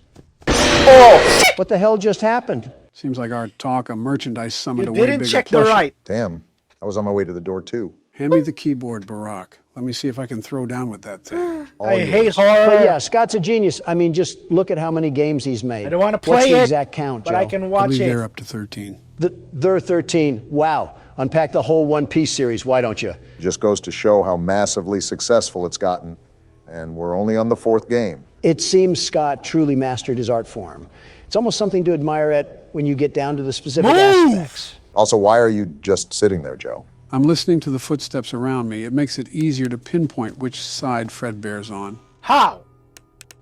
What the hell just happened? Seems like our talk of merchandise summoned You a way didn't bigger check the plushie. right. Damn, I was on my way to the door too. Hand me the keyboard, Barack. Let me see if I can throw down with that thing. All I yours. hate horror. But yeah, Scott's a genius. I mean, just look at how many games he's made. I don't want to What's play the it, exact count, but Joe? I can I watch believe it. they're up to 13. They're 13. Wow. Unpack the whole One Piece series, why don't you? Just goes to show how massively successful it's gotten. And we're only on the 4th game. It seems Scott truly mastered his art form. It's almost something to admire at when you get down to the specific aspects. Also, why are you just sitting there, Joe? I'm listening to the footsteps around me. It makes it easier to pinpoint which side Fredbear's on. How?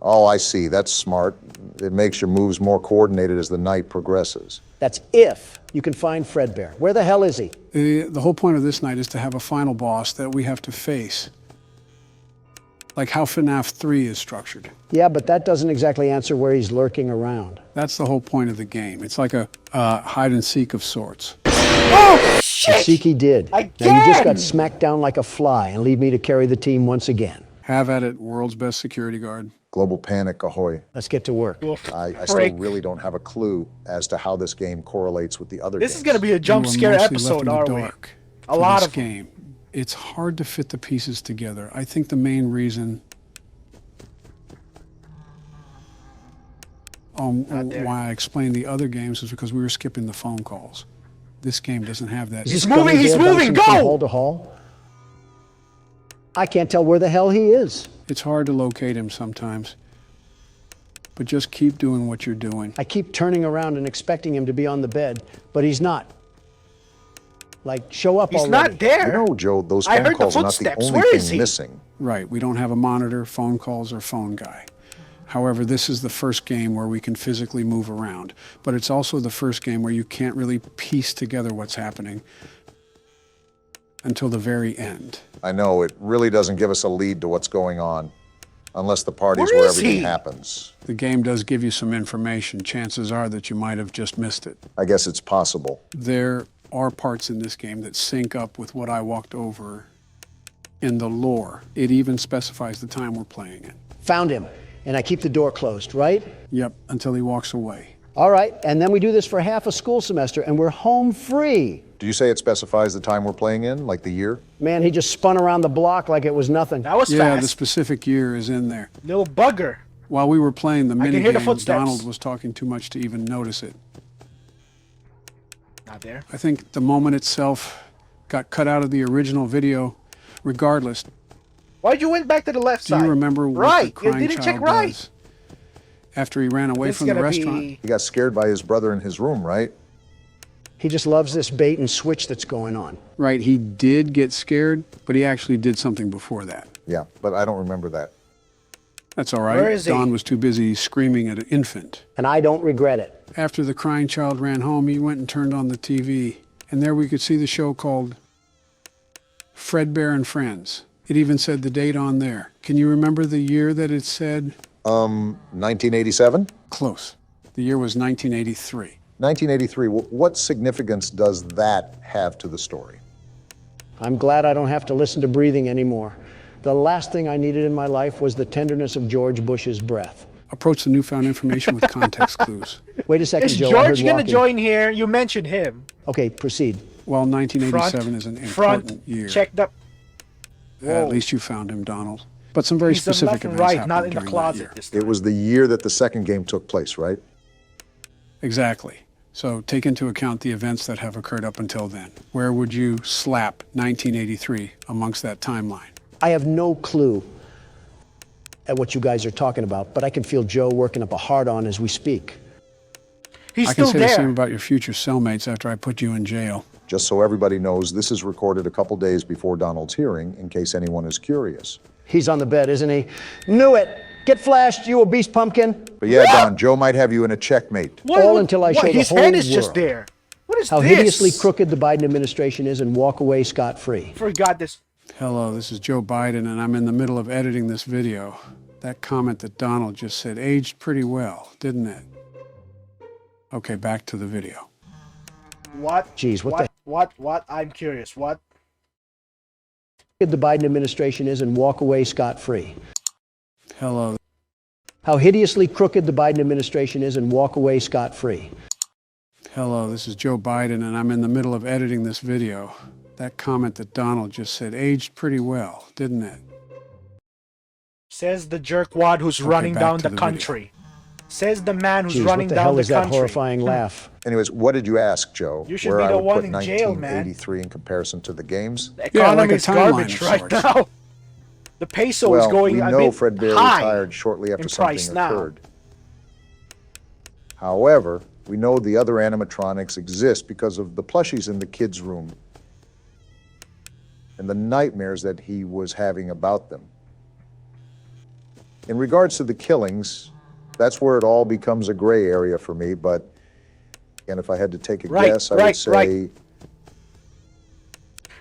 Oh, I see. That's smart. It makes your moves more coordinated as the night progresses. That's if you can find Fredbear. Where the hell is he? The whole point of this night is to have a final boss that we have to face. Like how FNAF 3 is structured. Yeah, but that doesn't exactly answer where he's lurking around. That's the whole point of the game. It's like a hide and seek of sorts. Oh, shit! Seek he did. Now you just got smacked down like a fly and leave me to carry the team once again. Have at it, world's best security guard. Global panic, ahoy. Let's get to work. I still Frick. really don't have a clue as to how this game correlates with the other This games. is going to be a jump We were scare mostly left episode, in the are we? dark A for lot this of them. game. It's hard to fit the pieces together. I think the main reason why I explained the other games is because we were skipping the phone calls. This game doesn't have that. Is this moving, gummy he's bear moving, bouncing from go! hall to hall? I can't tell where the hell he is. It's hard to locate him sometimes. But just keep doing what you're doing. I keep turning around and expecting him to be on the bed, but he's not. Like, show up He's already. not there. You know, Joe, those I phone heard the calls are not the footsteps. only Where is thing he? missing. Right, we don't have a monitor, phone calls, or phone guy. However, this is the first game where we can physically move around. But it's also the first game where you can't really piece together what's happening. until the very end. I know, it really doesn't give us a lead to what's going on, unless the party's Where where is everything he? happens. The game does give you some information. Chances are that you might have just missed it. I guess it's possible. There are parts in this game that sync up with what I walked over in the lore. It even specifies the time we're playing it. Found him, and I keep the door closed, right? Yep, until he walks away. All right, and then we do this for half a school semester, and we're home free. Do you say it specifies the time we're playing in, like the year? Man, he just spun around the block like it was nothing. That was Yeah, the fast. specific year is in there. Little bugger. While we were playing the can hear the minigame, footsteps. Donald was talking too much to even notice it. Not there. I think the moment itself got cut out of the original video. Regardless, Why'd you went back to the left do side? you remember what right. the crying You didn't child check right. does after he ran away This is from the gonna restaurant? be... He got scared by his brother in his room, right? He just loves this bait and switch that's going on. Right, he did get scared, but he actually did something before that. Yeah, but I don't remember that. That's all right. Where is he? Don was too busy screaming at an infant. And I don't regret it. After the crying child ran home, he went and turned on the TV. And there we could see the show called Fredbear and Friends. It even said the date on there. Can you remember the year that it said? 1987? Close. The year was 1983. 1983, what significance does that have to the story? I'm glad I don't have to listen to breathing anymore. The last thing I needed in my life was the tenderness of George Bush's breath. Approach the newfound information with context clues. Wait a second, Is Joe. I heard George going to walking. join here? You mentioned him. Okay, proceed. Well, Front, 1987 is an important year. check the... At least you found him, Donald. But some very He's on specific left and events right, happened not in the during that closet year. this time. It was the year that the second game took place, right? Exactly. So take into account the events that have occurred up until then. Where would you slap 1983 amongst that timeline? I have no clue at what you guys are talking about, but I can feel Joe working up a hard-on as we speak. He's I can still say the same there. about your future cellmates after I put you in jail. Just so everybody knows, this is recorded a couple days before Donald's hearing, in case anyone is curious. He's on the bed, isn't he? Knew it! Get flashed, you obese pumpkin! But yeah, Don, Joe might have you in a checkmate. All until I show the his whole head is just world there. What is How this? hideously crooked the Biden administration is and walk away scot-free. Forgot this. Hello, this is Joe Biden, and I'm in the middle of editing this video. That comment that Donald just said aged pretty well, didn't it? Okay, back to the video. What? Jeez, what What? I'm curious. What? the Biden administration is and walk away scot-free. Hello, How hideously crooked the Biden administration is and walk away scot-free. hello, this is Joe Biden, and I'm in the middle of editing this video. That comment that Donald just said aged pretty well, didn't it? Says the jerkwad who's running back down to the the video. country. Says the man who's Jeez, running what the down hell the is that country. horrifying laugh? Anyways, what did you ask, Joe? You should where be I the would one put in jail, man. 1983 in comparison to the games? The Yeah, like economy a is timeline garbage of right sorts. now. The peso Well, is going we a know bit Fred Bear high retired shortly after in price something now. occurred. However, we know the other animatronics exist because of the plushies in the kids' room and the nightmares that he was having about them. In regards to the killings, that's where it all becomes a gray area for me, but and if I had to take a Right, guess, I right, would say right.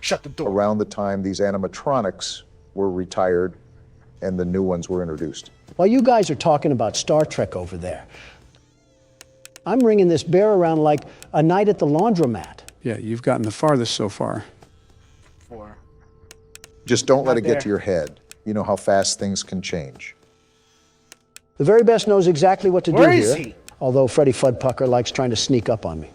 Shut the door. around the time these animatronics were retired and the new ones were introduced. While you guys are talking about Star Trek over there, I'm ringing this bear around like a night at the laundromat. Yeah, you've gotten the farthest so far. For Just don't let Not it get there. to your head. You know how fast things can change. The very best knows exactly what to do Where here. is he? Although Freddy Fuddpucker likes trying to sneak up on me.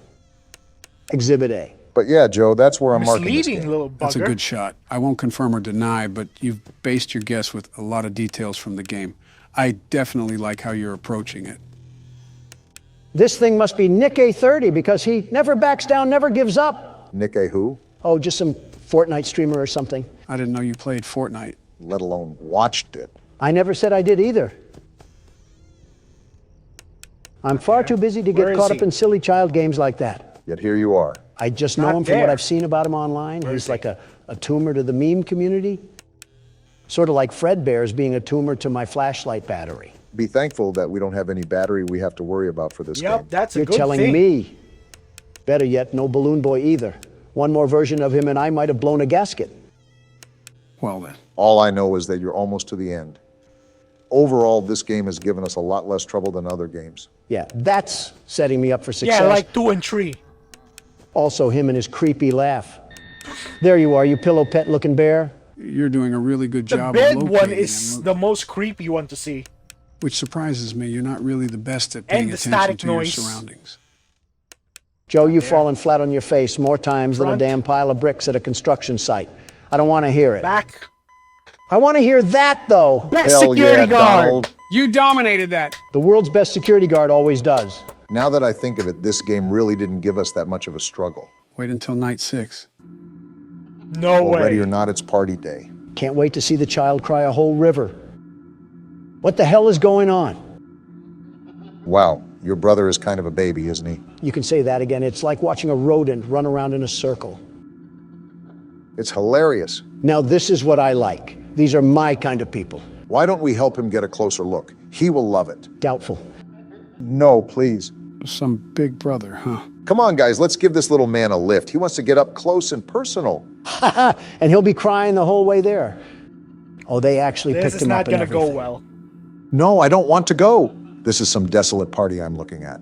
Exhibit A. But yeah, Joe, that's where I'm marking this misleading game. little bugger. That's a good shot. I won't confirm or deny, but you've based your guess with a lot of details from the game. I definitely like how you're approaching it. This thing must be Nick A30 because he never backs down, never gives up. Nick A. who? Oh, just some Fortnite streamer or something. I didn't know you played Fortnite. Let alone watched it. I never said I did either. I'm far too busy to Where get is caught he? up in silly child games like that. Yet here you are. I just know Not him from what there. I've seen about him online. Where He's is he? like a tumor to the meme community. Sort of like Fred Bear's being a tumor to my flashlight battery. Be thankful that we don't have any battery we have to worry about for this Yep, game. that's a You're good telling thing. me. Better yet, no Balloon Boy either. One more version of him and I might have blown a gasket. Well then. All I know is that you're almost to the end. Overall, this game has given us a lot less trouble than other games. Yeah, that's setting me up for success. Yeah, like 2 and 3. Also him and his creepy laugh. There you are, you pillow pet looking bear. You're doing a really good The job bed of one locating is him, the most creepy one to see. which surprises me. You're not really the best at paying And the attention static to noise. your surroundings. Joe, you've fallen flat on your face more times than a Front. damn pile of bricks at a construction site. I don't want to hear it. Back. I want to hear that, though. Best Hell security yeah, guard. Donald. You dominated that. The world's best security guard always does. Now that I think of it, this game really didn't give us that much of a struggle. Wait until night 6. No Well, ready way. or not, it's party day. Can't wait to see the child cry a whole river. What the hell is going on? Wow, your brother is kind of a baby, isn't he? You can say that again. It's like watching a rodent run around in a circle. It's hilarious. Now, this is what I like. These are my kind of people. Why don't we help him get a closer look? He will love it. Doubtful. No, please. Some big brother, huh? Come on, guys, let's give this little man a lift. He wants to get up close and personal. And he'll be crying the whole way there. Oh, they actually This picked is him not up and gonna go everything. well. No, I don't want to go. This is some desolate party I'm looking at.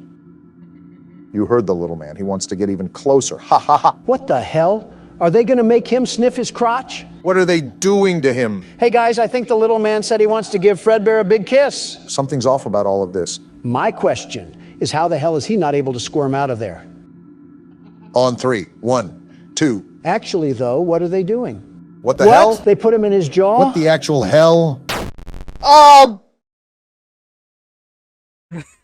You heard the little man. He wants to get even closer. Ha ha ha. What the hell? Are they going to make him sniff his crotch? What are they doing to him? Hey guys, I think the little man said he wants to give Fredbear a big kiss. Something's off about all of this. My question is, how the hell is he not able to squirm out of there? On 3. 1, 2. Actually, though, what are they doing? What the What? hell? They put him in his jaw? What the actual hell? Oh!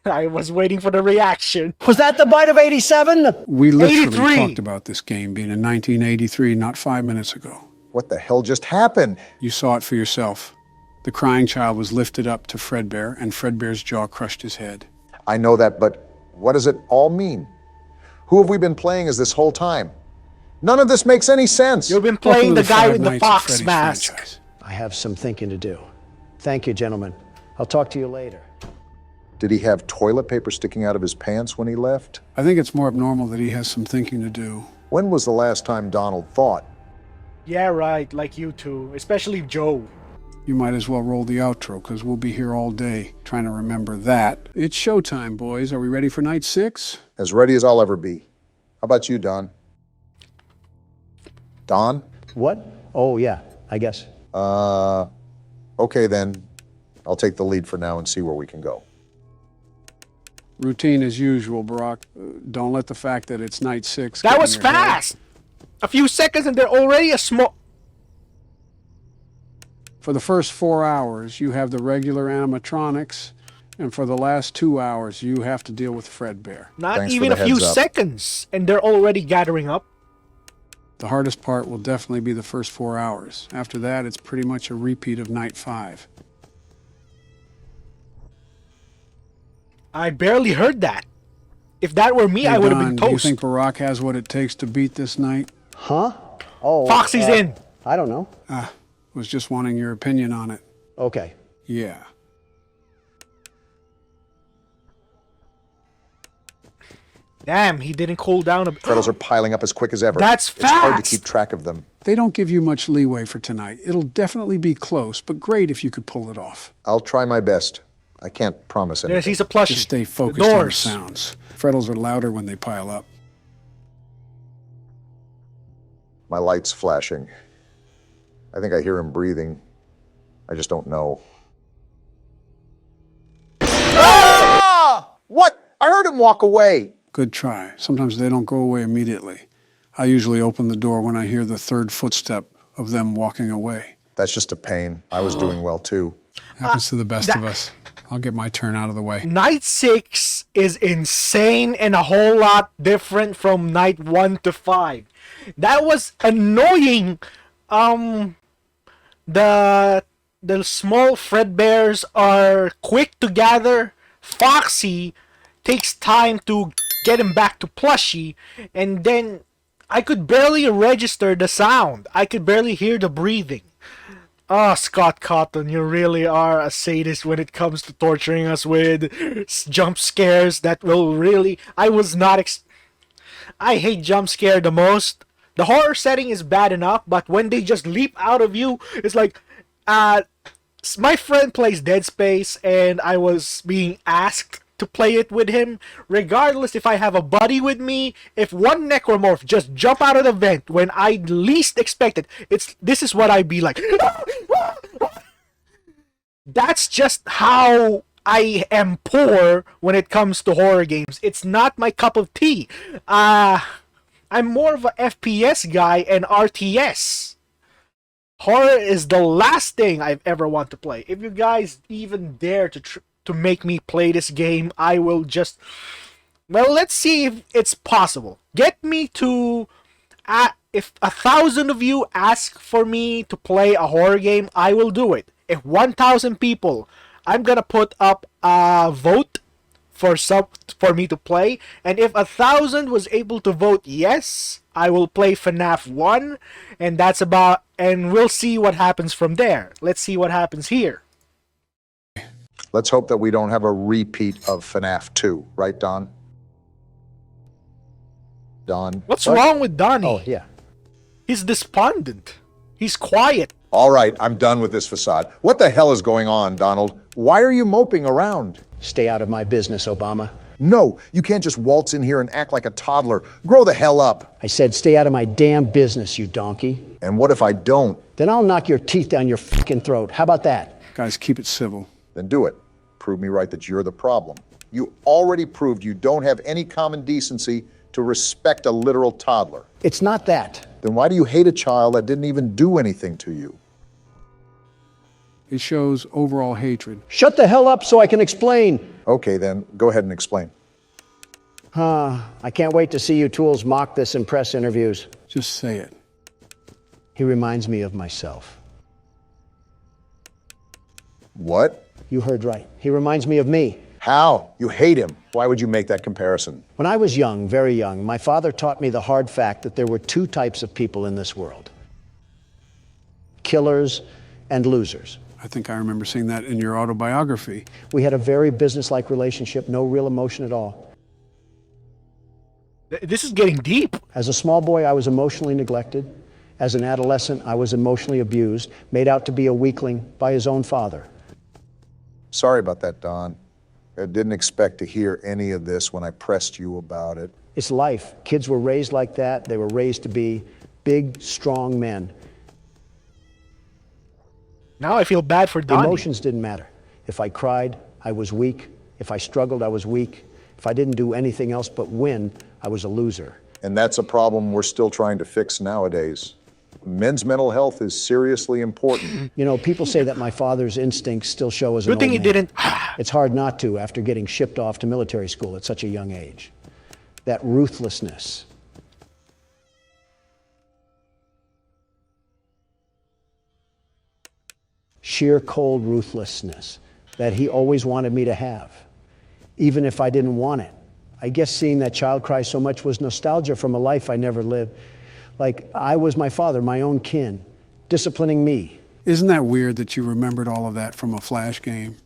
I was waiting for the reaction. Was that the bite of 87? We literally 83. talked about this game being in 1983 not 5 minutes ago. What the hell just happened? You saw it for yourself. The crying child was lifted up to Fredbear, and Fredbear's jaw crushed his head. I know that, but what does it all mean? Who have we been playing as this whole time? None of this makes any sense. You've been Welcome playing to the guy Five with the Nights at fox Freddy's mask. franchise. I have some thinking to do. Thank you, gentlemen. I'll talk to you later. Did he have toilet paper sticking out of his pants when he left? I think it's more abnormal that he has some thinking to do. When was the last time Donald thought? Yeah, right, like you two, especially Joe. You might as well roll the outro, because we'll be here all day trying to remember that. It's showtime, boys. Are we ready for night 6? As ready as I'll ever be. How about you, Don? Don? What? Oh, yeah, I guess. Okay then. I'll take the lead for now and see where we can go. Routine as usual, Barack. Don't let the fact that it's night 6 That get in was your head. fast! A few seconds and they're already a small... For the first 4 hours, you have the regular animatronics, and for the last 2 hours, you have to deal with Fredbear. Not Thanks for even the a few heads up. seconds and they're already gathering up. The hardest part will definitely be the first 4 hours. After that, it's pretty much a repeat of night 5. I barely heard that. If that were me, Hey, I would have Don, been do you toast. think Barack has what it takes to beat this night? Huh? Oh. Foxy's in. I don't know. Was just wanting your opinion on it. Okay. Yeah. Damn, he didn't cool down a bit. Turtles are piling up as quick as ever. That's It's hard to fast. keep track of them. They don't give you much leeway for tonight. It'll definitely be close, but great if you could pull it off. I'll try my best. I can't promise There's anything. he's a plushie. Just stay The focused on the doors. sounds. Frettles are louder when they pile up. My light's flashing. I think I hear him breathing. I just don't know. Ah! What? I heard him walk away. Good try. Sometimes they don't go away immediately. I usually open the door when I hear the third footstep of them walking away. That's just a pain. I was doing well too. Happens to the best of us. I'll get my turn out of the way. Night 6 is insane and a whole lot different from night 1 to 5. That was annoying. The small Fredbears are quick to gather. Foxy takes time to get him back to plushie, and then I could barely register the sound. I could barely hear the breathing. Oh, Scott Cotton, you really are a sadist when it comes to torturing us with jump scares that will really... I was not... I hate jump scare the most, The horror setting is bad enough, but when they just leap out of you, it's like, my friend plays Dead Space, and I was being asked to play it with him. Regardless if I have a buddy with me, if one necromorph just jump out of the vent when I least expect it, this is what I'd be like. That's just how I am poor when it comes to horror games. It's not my cup of tea. I'm more of a FPS guy and RTS. Horror is the last thing I've ever want to play. If you guys even dare to make me play this game, I will just... Well, let's see if it's possible. Get me to... if 1,000 of you ask for me to play a horror game, I will do it. If 1,000 people, I'm gonna put up a vote for me to play, and if 1,000 was able to vote yes, I will play FNAF 1, and and we'll see what happens from there. Let's see what happens here. Let's hope that we don't have a repeat of FNAF 2, right, Don? Don? What's wrong with Donnie? Oh, yeah. He's despondent. He's quiet. All right, I'm done with this facade. What the hell is going on, Donald? Why are you moping around? Stay out of my business, Obama. No, you can't just waltz in here and act like a toddler. Grow the hell up. I said stay out of my damn business, you donkey. And what if I don't? Then I'll knock your teeth down your fucking throat. How about that? Guys, keep it civil. Then do it. Prove me right that you're the problem. You already proved you don't have any common decency to respect a literal toddler. It's not that. Then why do you hate a child that didn't even do anything to you? It shows overall hatred. Shut the hell up so I can explain. Okay, then, go ahead and explain. I can't wait to see you tools mock this in press interviews. Just say it. He reminds me of myself. What? You heard right. He reminds me of me. How? You hate him. Why would you make that comparison? When I was young, very young, my father taught me the hard fact that there were two types of people in this world: killers and losers. I think I remember seeing that in your autobiography. We had a very business-like relationship, no real emotion at all. This is getting deep. As a small boy, I was emotionally neglected. As an adolescent, I was emotionally abused, made out to be a weakling by his own father. Sorry about that, Don. I didn't expect to hear any of this when I pressed you about it. It's life. Kids were raised like that. They were raised to be big, strong men. Now I feel bad for Donnie. Emotions didn't matter. If I cried, I was weak. If I struggled, I was weak. If I didn't do anything else but win, I was a loser. And that's a problem we're still trying to fix nowadays. Men's mental health is seriously important. You know, people say that my father's instincts still show as an Good thing old he man. didn't. It's hard not to after getting shipped off to military school at such a young age. That ruthlessness. Sheer cold ruthlessness that he always wanted me to have, even if I didn't want it. I guess seeing that child cry so much was nostalgia from a life I never lived. Like I was my father, my own kin, disciplining me. Isn't that weird that you remembered all of that from a Flash game?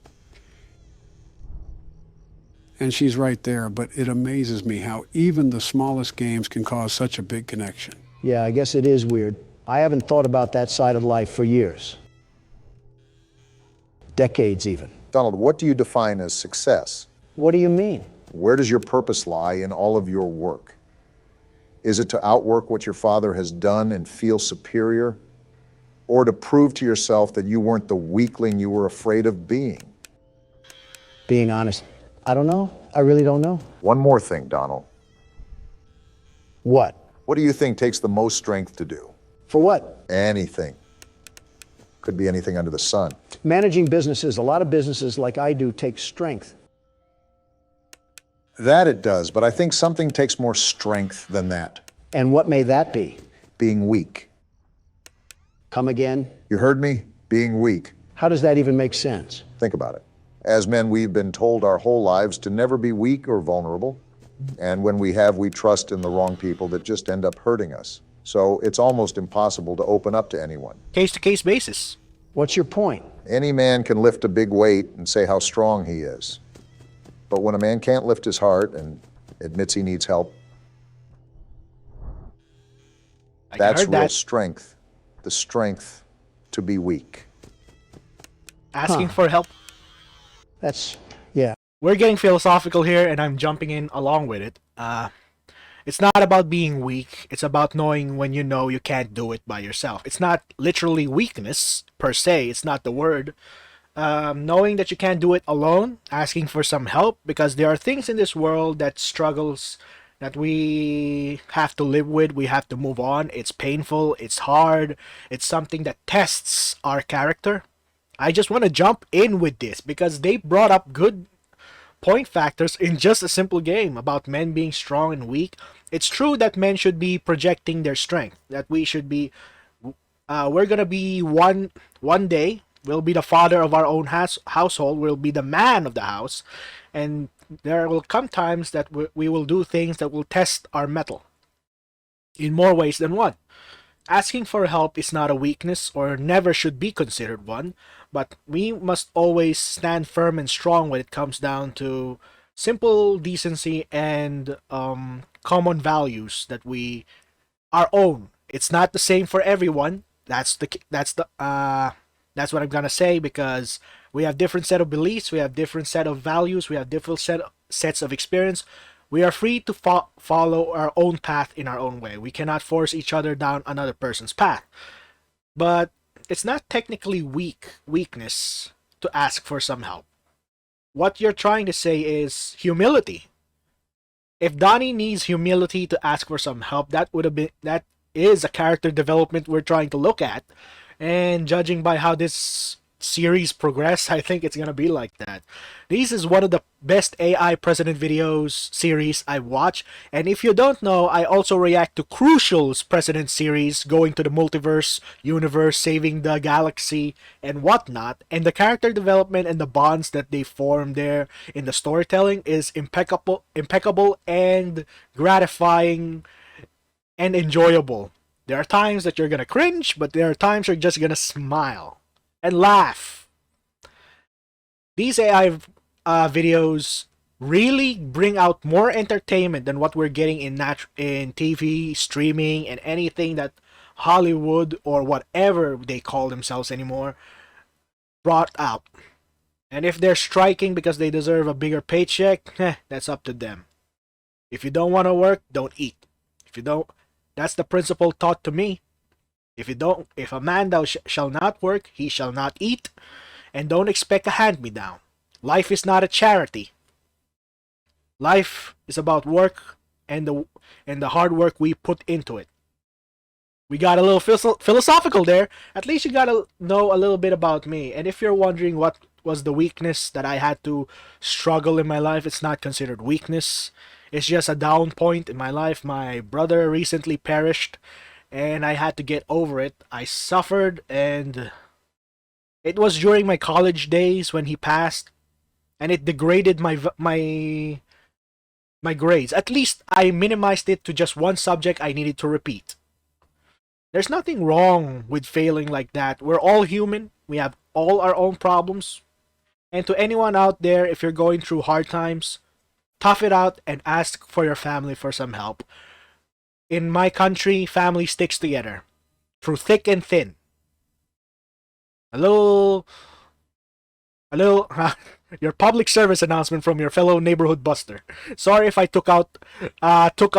And she's right there, but it amazes me how even the smallest games can cause such a big connection. Yeah, I guess it is weird. I haven't thought about that side of life for years. Decades even. Donald, what do you define as success? What do you mean? Where does your purpose lie in all of your work? Is it to outwork what your father has done and feel superior? Or to prove to yourself that you weren't the weakling you were afraid of being? Being honest, I don't know. I really don't know. One more thing, Donald. What? What do you think takes the most strength to do? For what? Anything. Could be anything under the sun. Managing businesses, a lot of businesses like I do take strength. That it does, but I think something takes more strength than that. And what may that be? Being weak. Come again? You heard me? Being weak. How does that even make sense? Think about it. As men, we've been told our whole lives to never be weak or vulnerable. And when we have, we trust in the wrong people that just end up hurting us. So it's almost impossible to open up to anyone. Case-to-case basis. What's your point? Any man can lift a big weight and say how strong he is. But when a man can't lift his heart and admits he needs help, That's heard real that. strength. The strength to be weak. Asking for help. That's, yeah. We're getting philosophical here, and I'm jumping in along with it. It's not about being weak. It's about knowing when you know you can't do it by yourself. It's not literally weakness per se. It's not the word. Knowing that you can't do it alone, asking for some help, because there are things in this world that struggles that we have to live with. We have to move on. It's painful. It's hard. It's something that tests our character. I just want to jump in with this because they brought up good point factors in just a simple game about men being strong and weak. It's true that men should be projecting their strength, that we should be we're gonna be one day we'll be the father of our own household, we'll be the man of the house, and there will come times that we will do things that will test our mettle in more ways than one. Asking for help is not a weakness or never should be considered one, but we must always stand firm and strong when it comes down to simple decency and common values that we our own. It's not the same for everyone. That's what I'm gonna say, because we have different set of beliefs, we have different set of values, we have different sets of experience. We are free to follow our own path in our own way. We cannot force each other down another person's path. But it's not technically weakness to ask for some help. What you're trying to say is humility. If Donnie needs humility to ask for some help, that is a character development we're trying to look at. And judging by how this series progress, I think it's gonna be like that. This is one of the best AI President videos series I've watched, and if you don't know, I also react to Crucial's President series, going to the multiverse universe, saving the galaxy and whatnot, and the character development and the bonds that they form there in the storytelling is impeccable and gratifying and enjoyable. There are times that you're gonna cringe, but there are times you're just gonna smile and laugh. These AI videos really bring out more entertainment than what we're getting in TV, streaming, and anything that Hollywood or whatever they call themselves anymore brought out. And if they're striking because they deserve a bigger paycheck, that's up to them. If you don't want to work, don't eat. If you don't, that's the principle taught to me. If a man thou shall not work, he shall not eat, and don't expect a hand-me-down. Life is not a charity. Life is about work and the hard work we put into it. We got a little philosophical there. At least you gotta know a little bit about me. And if you're wondering what was the weakness that I had to struggle in my life, it's not considered weakness. It's just a down point in my life. My brother recently perished, and I had to get over it. I suffered, and it was during my college days when he passed, and it degraded my grades. At least I minimized it to just one subject I needed to repeat. There's nothing wrong with failing like that. We're all human. We have all our own problems. And to anyone out there, if you're going through hard times, tough it out and ask for your family for some help. In my country, family sticks together through thick and thin. A little your public service announcement from your fellow neighborhood buster. Sorry if I took a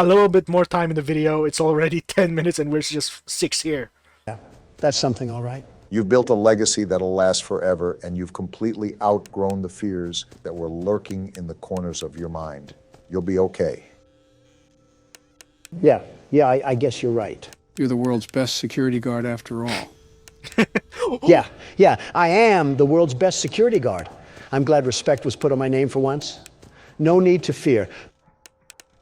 little bit more time in the video. It's already 10 minutes and we're just 6 here. Yeah, that's something, all right. You've built a legacy that'll last forever, and you've completely outgrown the fears that were lurking in the corners of your mind. You'll be okay. Yeah, I guess you're right. You're the world's best security guard after all. Yeah, I am the world's best security guard. I'm glad respect was put on my name for once. No need to fear.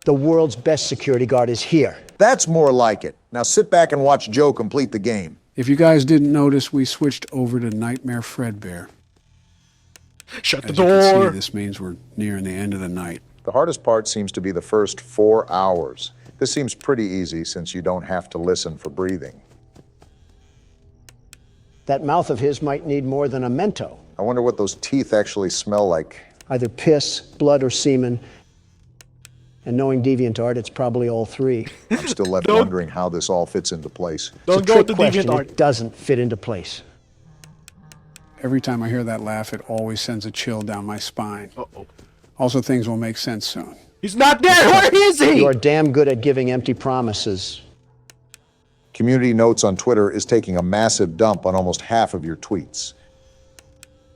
The world's best security guard is here. That's more like it. Now sit back and watch Joe complete the game. If you guys didn't notice, we switched over to Nightmare Fredbear. Shut the As you can door. see, this means we're nearing the end of the night. The hardest part seems to be the first 4 hours. This seems pretty easy since you don't have to listen for breathing. That mouth of his might need more than a Mento. I wonder what those teeth actually smell like. Either piss, blood, or semen. And knowing DeviantArt, it's probably all three. I'm still left wondering how this all fits into place. Don't It's a go trick to question. DeviantArt. It doesn't fit into place. Every time I hear that laugh, it always sends a chill down my spine. Uh-oh. Also, things will make sense soon. He's not there. Where is he? You are damn good at giving empty promises. Community Notes on Twitter is taking a massive dump on almost half of your tweets.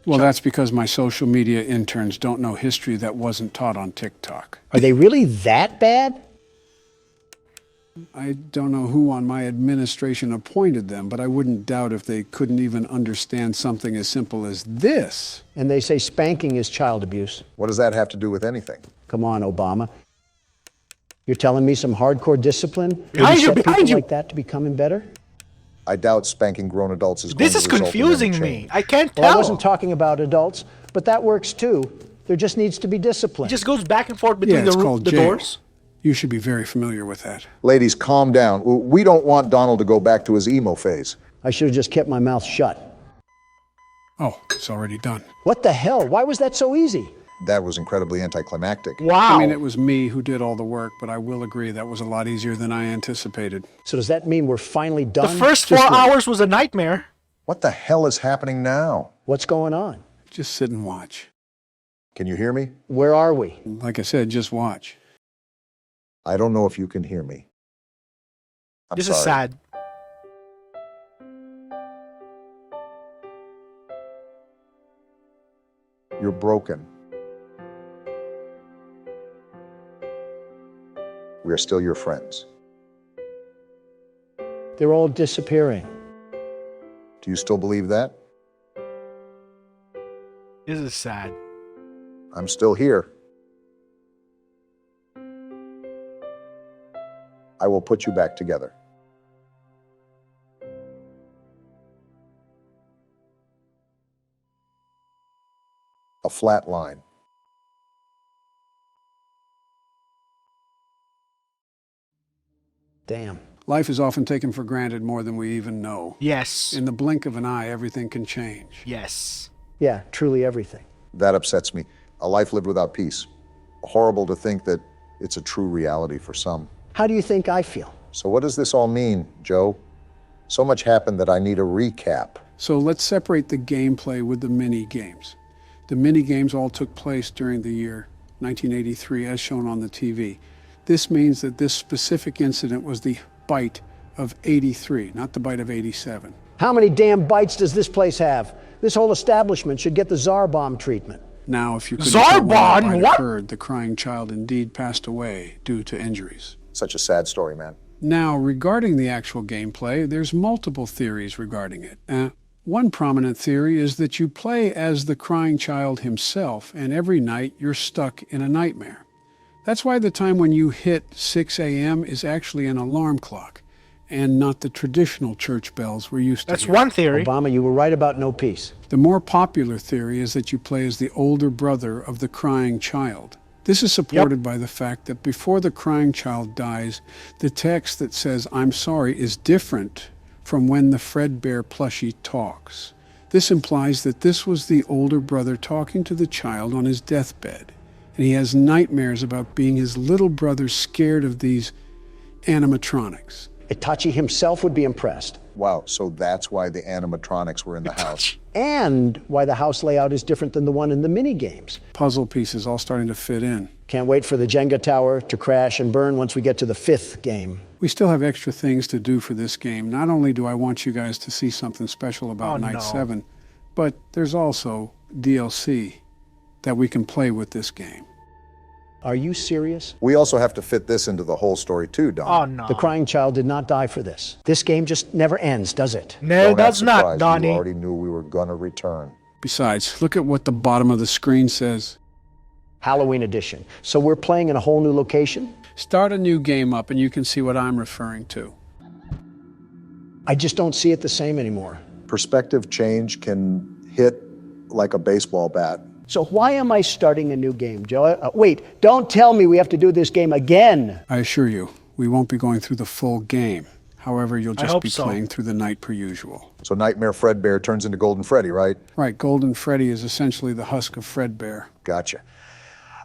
Well, that's because my social media interns don't know history that wasn't taught on TikTok. Are they really that bad? I don't know who on my administration appointed them, but I wouldn't doubt if they couldn't even understand something as simple as this. And they say spanking is child abuse. What does that have to do with anything? Come on, Obama. You're telling me some hardcore discipline Behind would you, set behind people you. like that to becoming better? I doubt spanking grown adults is going This to is result in any confusing change. me. I can't Well, I tell. wasn't talking about adults, but that works too. There just needs to be discipline. He just goes back and forth between Yeah, it's called the jail. doors. You should be very familiar with that. Ladies, calm down. We don't want Donald to go back to his emo phase. I should have just kept my mouth shut. Oh, it's already done. What the hell? Why was that so easy? That was incredibly anticlimactic. Wow. I mean, it was me who did all the work, but I will agree that was a lot easier than I anticipated. So does that mean we're finally the done? first 4 Just wait. hours was a nightmare. What the hell is happening now? What's going on? Just sit and watch. Can you hear me? Where are we? Like I said, just watch. I don't know if you can hear me. I'm This sorry. is sad. You're broken. We are still your friends. They're all disappearing. Do you still believe that? This is sad. I'm still here. I will put you back together. A flat line. Damn. Life is often taken for granted more than we even know. Yes. In the blink of an eye, everything can change. Yes. Yeah, truly everything. That upsets me. A life lived without peace. Horrible to think that it's a true reality for some. How do you think I feel? So what does this all mean, Joe? So much happened that I need a recap. So let's separate the gameplay with the mini games. The mini games all took place during the year 1983, as shown on the TV. This means that this specific incident was the bite of 83, not the bite of 87. How many damn bites does this place have? This whole establishment should get the Tsar bomb treatment. Now, if you could Zarbon? determine when that bite What? occurred, the crying child indeed passed away due to injuries. Such a sad story, man. Now, regarding the actual gameplay, there's multiple theories regarding it. One prominent theory is that you play as the crying child himself, and every night you're stuck in a nightmare. That's why the time when you hit 6 a.m. is actually an alarm clock, and not the traditional church bells we're used to That's hear. one theory. Obama, you were right about no peace. The more popular theory is that you play as the older brother of the crying child. This is supported by the fact that before the crying child dies, the text that says, "I'm sorry," is different from when the Fredbear plushie talks. This implies that this was the older brother talking to the child on his deathbed, and he has nightmares about being his little brother scared of these animatronics. Itachi himself would be impressed. Wow, so that's why the animatronics were in the house. And why the house layout is different than the one in the mini games. Puzzle pieces all starting to fit in. Can't wait for the Jenga tower to crash and burn once we get to the 5th game. We still have extra things to do for this game. Not only do I want you guys to see something special about Oh, Night no. 7, but there's also DLC that we can play with this game. Are you serious? We also have to fit this into the whole story too, Don. Oh no. The crying child did not die for this. This game just never ends, does it? No, Don't that's act not, surprised. Donnie. You already knew we were gonna return. Besides, look at what the bottom of the screen says. Halloween edition. So we're playing in a whole new location? Start a new game up and you can see what I'm referring to. I just don't see it the same anymore. Perspective change can hit like a baseball bat. So why am I starting a new game, Joe? Wait, don't tell me we have to do this game again. I assure you, we won't be going through the full game. However, you'll just hope be so. playing through the night per usual. So Nightmare Fredbear turns into Golden Freddy, right? Right, Golden Freddy is essentially the husk of Fredbear. Gotcha.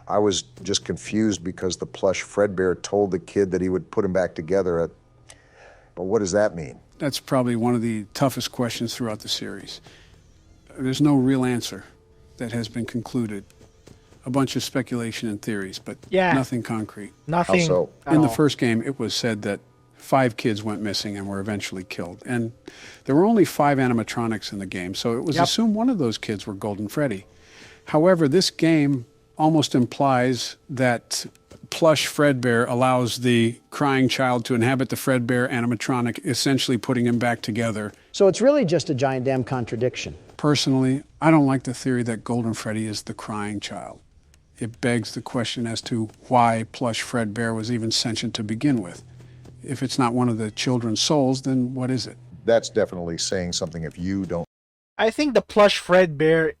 I was just confused because the plush Fredbear told the kid that he would put him back together. But what does that mean? That's probably one of the toughest questions throughout the series. There's no real answer that has been concluded. A bunch of speculation and theories, but nothing concrete. Nothing. How so? In the first game, it was said that 5 kids went missing and were eventually killed. And there were only 5 animatronics in the game, so it was assumed one of those kids were Golden Freddy. However, this game almost implies that plush Fredbear allows the crying child to inhabit the Fredbear animatronic, essentially putting him back together. So it's really just a giant damn contradiction. Personally, I don't like the theory that Golden Freddy is the crying child. It begs the question as to why plush Fredbear was even sentient to begin with. If it's not one of the children's souls, then what is it? That's definitely saying something if you don't. I think the plush Fredbear,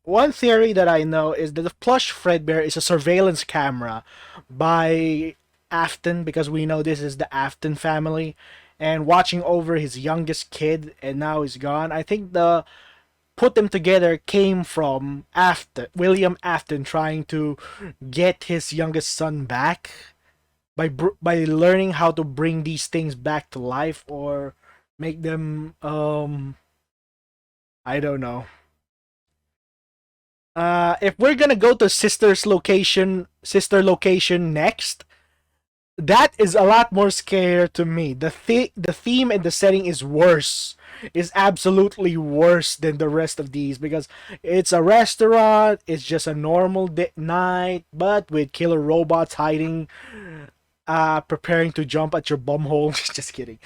one theory that I know is that the plush Fredbear is a surveillance camera by Afton, because we know this is the Afton family, and watching over his youngest kid, and now he's gone. I think the put them together came from Afton, William Afton, trying to get his youngest son back by learning how to bring these things back to life or make them I don't know. If we're gonna go to sister location next, that is a lot more scary to me. The theme and the setting is worse. Is absolutely worse than the rest of these, because it's a restaurant. It's just a normal night, but with killer robots hiding, preparing to jump at your bumhole. Just kidding.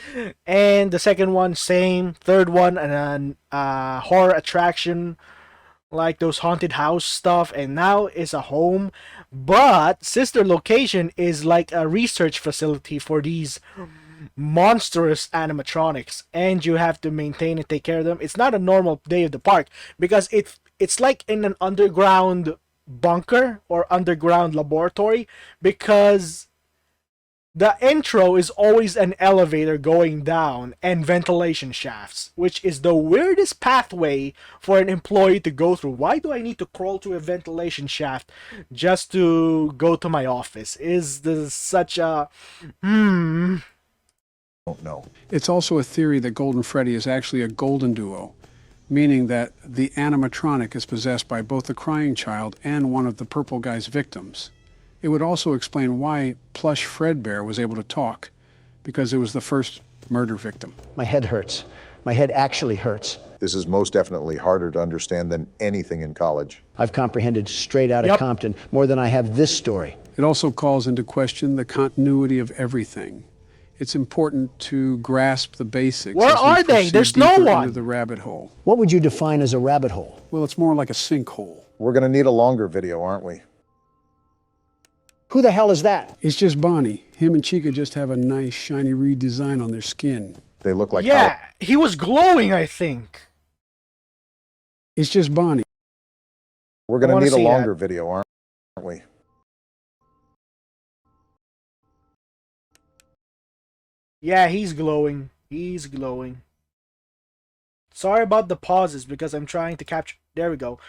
And the second one, same. Third one, an horror attraction, like those haunted house stuff, and now it's a home. But sister location is like a research facility for these monstrous animatronics, and you have to maintain and take care of them. It's not a normal day of the park, because it's like in an underground bunker or underground laboratory, because the intro is always an elevator going down and ventilation shafts, which is the weirdest pathway for an employee to go through. Why do I need to crawl through a ventilation shaft just to go to my office? Is this such a Don't know. It's also a theory that Golden Freddy is actually a golden duo, meaning that the animatronic is possessed by both the crying child and one of the purple guy's victims. It would also explain why plush Fredbear was able to talk, because it was the first murder victim. My head hurts. My head actually hurts. This is most definitely harder to understand than anything in college. I've comprehended straight out of Compton more than I have this story. It also calls into question the continuity of everything. It's important to grasp the basics. Where are they? There's no one. Into the rabbit hole. What would you define as a rabbit hole? Well, it's more like a sinkhole. We're going to need a longer video, aren't we? Who the hell is that? It's just Bonnie. Him and Chica just have a nice shiny redesign on their skin. They look like he was glowing, I think. It's just Bonnie. We're going to need a longer video, aren't we? Yeah, he's glowing. He's glowing. Sorry about the pauses, because I'm trying to capture. There we go.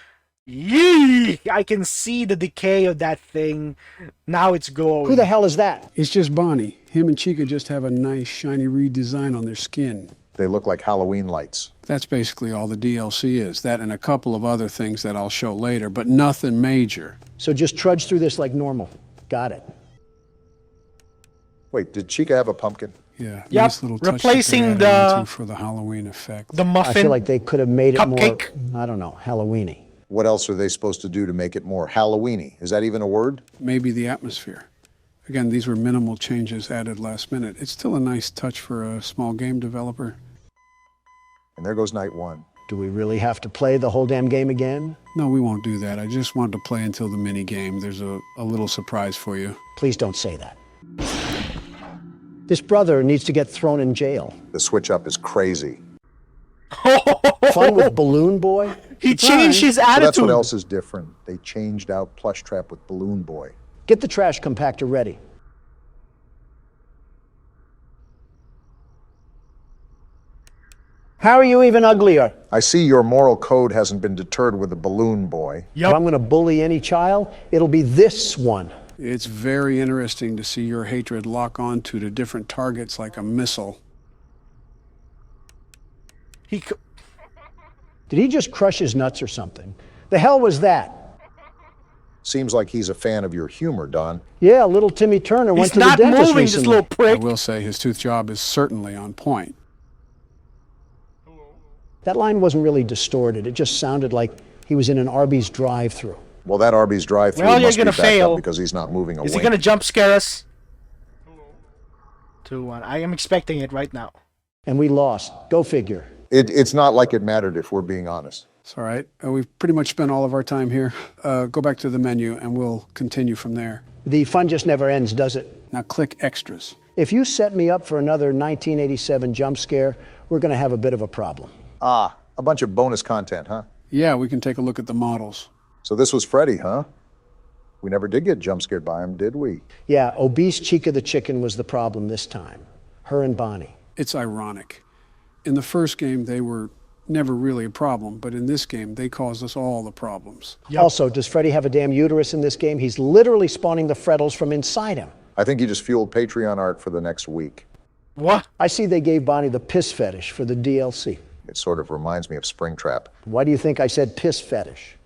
Yee! I can see the decay of that thing. Now it's glowing. Who the hell is that? It's just Bonnie. Him and Chica just have a nice shiny redesign on their skin. They look like Halloween lights. That's basically all the DLC is. That and a couple of other things that I'll show later, but nothing major. So just trudge through this like normal. Got it. Wait, did Chica have a pumpkin? Yeah, Yep, nice little touch replacing that they added into for the Halloween effect. The muffin. I feel like they could have made it Cupcake. more, I don't know, Halloween-y. What else are they supposed to do to make it more Halloween-y? Is that even a word? Maybe the atmosphere. Again, these were minimal changes added last minute. It's still a nice touch for a small game developer. And there goes night one. Do we really have to play the whole damn game again? No, we won't do that. I just wanted to play until the mini game. There's a little surprise for you. Please don't say that. This brother needs to get thrown in jail. The switch up is crazy. Fun with Balloon Boy? He changed his So attitude. that's what else is different. They changed out Plush Trap with Balloon Boy. Get the trash compactor ready. How are you even uglier? I see your moral code hasn't been deterred with the balloon boy. If I'm going to bully any child, it'll be this one. It's very interesting to see your hatred lock onto to different targets like a missile. Did he just crush his nuts or something? The hell was that? Seems like he's a fan of your humor, Don. Yeah, little Timmy Turner went to the dentist He's not moving, recently. this little I prick. will say his tooth job is certainly on point. That line wasn't really distorted. It just sounded like he was in an Arby's drive-thru. Well, that Arby's drive-thru Well, you're must be gonna backed fail. up because he's not moving away. Is he gonna jump scare us? 2-1. I am expecting it right now. And we lost. Go figure. It's not like it mattered if we're being honest. It's all right. We've pretty much spent all of our time here. Go back to the menu and we'll continue from there. The fun just never ends, does it? Now click extras. If you set me up for another 1987 jump scare, we're going to have a bit of a problem. Ah, a bunch of bonus content, huh? Yeah, we can take a look at the models. So this was Freddy, huh? We never did get jump scared by him, did we? Yeah, obese Chica the chicken was the problem this time. Her and Bonnie. It's ironic. In the first game, they were never really a problem, but in this game, they caused us all the problems. Yep. Also, does Freddy have a damn uterus in this game? He's literally spawning the Freddles from inside him. I think you just fueled Patreon art for the next week. What? I see they gave Bonnie the piss fetish for the DLC. It sort of reminds me of Springtrap. Why do you think I said piss fetish?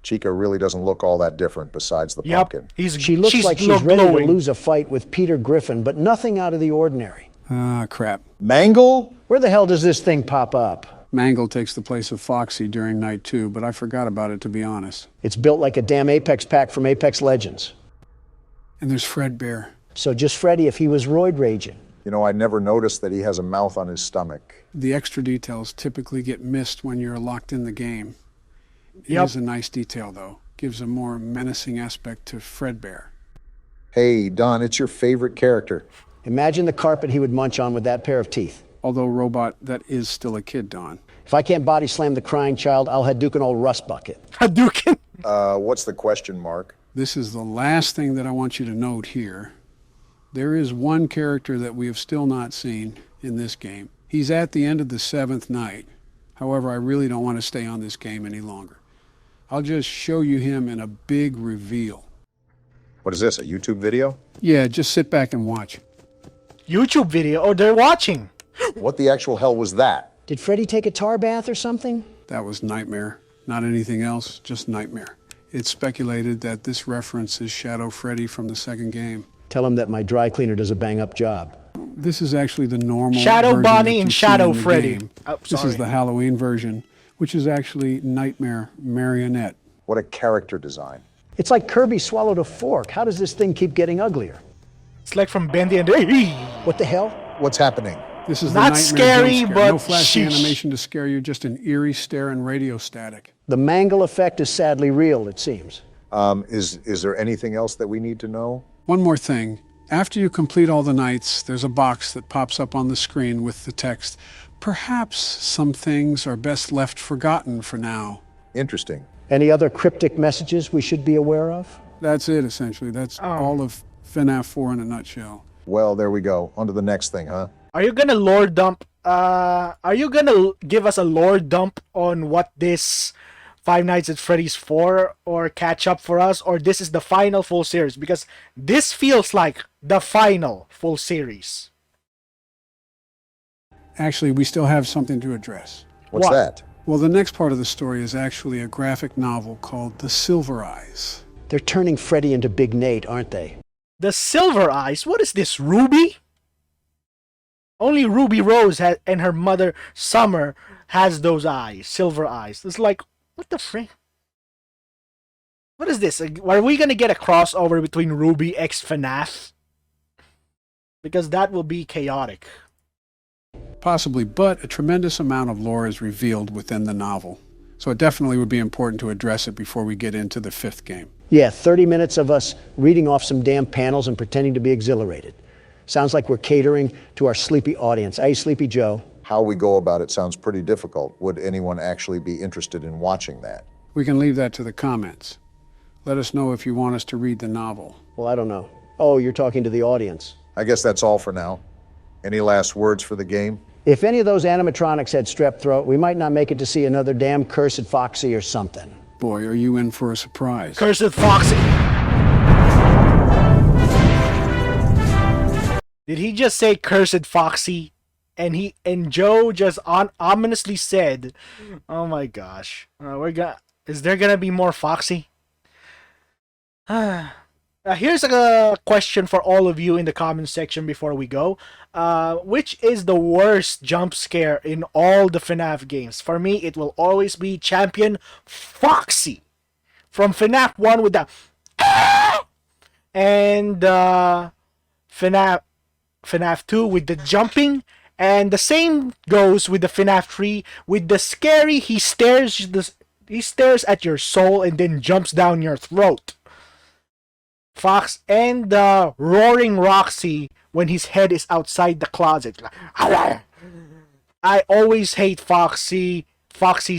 Chica really doesn't look all that different besides the Yep. pumpkin. She looks like she's ready to lose a fight with Peter Griffin, but nothing out of the ordinary. Ah, crap. Mangle? Where the hell does this thing pop up? Mangle takes the place of Foxy during night 2, but I forgot about it, to be honest. It's built like a damn Apex pack from Apex Legends. And there's Fredbear. So just Freddy if he was roid raging. You know, I never noticed that he has a mouth on his stomach. The extra details typically get missed when you're locked in the game. It Yep. is a nice detail, though. Gives a more menacing aspect to Fredbear. Hey, Don, it's your favorite character. Imagine the carpet he would munch on with that pair of teeth. Although, Robot, that is still a kid, Don. If I can't body slam the crying child, I'll Hadouken old Rust Bucket. Hadouken. What's the question, Mark? This is the last thing that I want you to note here. There is one character that we have still not seen in this game. He's at the end of the 7th night. However, I really don't want to stay on this game any longer. I'll just show you him in a big reveal. What is this, a YouTube video? Yeah, just sit back and watch. YouTube video. Oh, they're watching. What the actual hell was that? Did Freddy take a tar bath or something? That was Nightmare. Not anything else, just Nightmare. It's speculated that this reference is Shadow Freddy from the second game. Tell him that my dry cleaner does a bang-up job. This is actually the normal Shadow version Bonnie that and you see Shadow in the Freddy. game. Oh, This sorry. is the Halloween version, which is actually Nightmare Marionette. What a character design. It's like Kirby swallowed a fork. How does this thing keep getting uglier? It's like from Bendy and Hey. What the hell? What's happening? This is Not the Nightmare scary, jump scare. but no flashy sheesh. animation to scare you, just an eerie stare and radio static. The Mangle effect is sadly real, it seems. Is there anything else that we need to know? One more thing. After you complete all the nights, there's a box that pops up on the screen with the text, "Perhaps some things are best left forgotten for now." Interesting. Any other cryptic messages we should be aware of? That's it, essentially. That's all of FNAF 4 in a nutshell. Well, there we go. On to the next thing, huh? Are you gonna lore dump? Are you gonna give us a lore dump on what this Five Nights at Freddy's 4 or catch up for us, or this is the final full series? Because this feels like the final full series. Actually, we still have something to address. What's What? that? Well, the next part of the story is actually a graphic novel called The Silver Eyes. They're turning Freddy into Big Nate, aren't they? The Silver Eyes. What is this, Ruby? Only Ruby Rose and her mother Summer has those eyes, silver eyes. It's like, what the frick? What is this? Are we gonna get a crossover between Ruby x FNAF? Because that will be chaotic. Possibly, but a tremendous amount of lore is revealed within the novel. So it definitely would be important to address it before we get into the 5th game. Yeah, 30 minutes of us reading off some damn panels and pretending to be exhilarated. Sounds like we're catering to our sleepy audience. Hey, Sleepy Joe. How we go about it sounds pretty difficult. Would anyone actually be interested in watching that? We can leave that to the comments. Let us know if you want us to read the novel. Well, I don't know. Oh, you're talking to the audience. I guess that's all for now. Any last words for the game? If any of those animatronics had strep throat, we might not make it to see another damn cursed Foxy or something. Boy, are you in for a surprise. Cursed Foxy. Did he just say cursed Foxy? And Joe just ominously said, "Oh my gosh, is there gonna be more Foxy?" Here's a question for all of you in the comment section before we go. Which is the worst jump scare in all the FNAF games? For me, it will always be Champion Foxy from FNAF 1 with the and FNAF 2 with the jumping, and the same goes with the FNAF 3 with the scary he stares at your soul and then jumps down your throat. Fox and the roaring Roxy when his head is outside the closet. I always hate Foxy's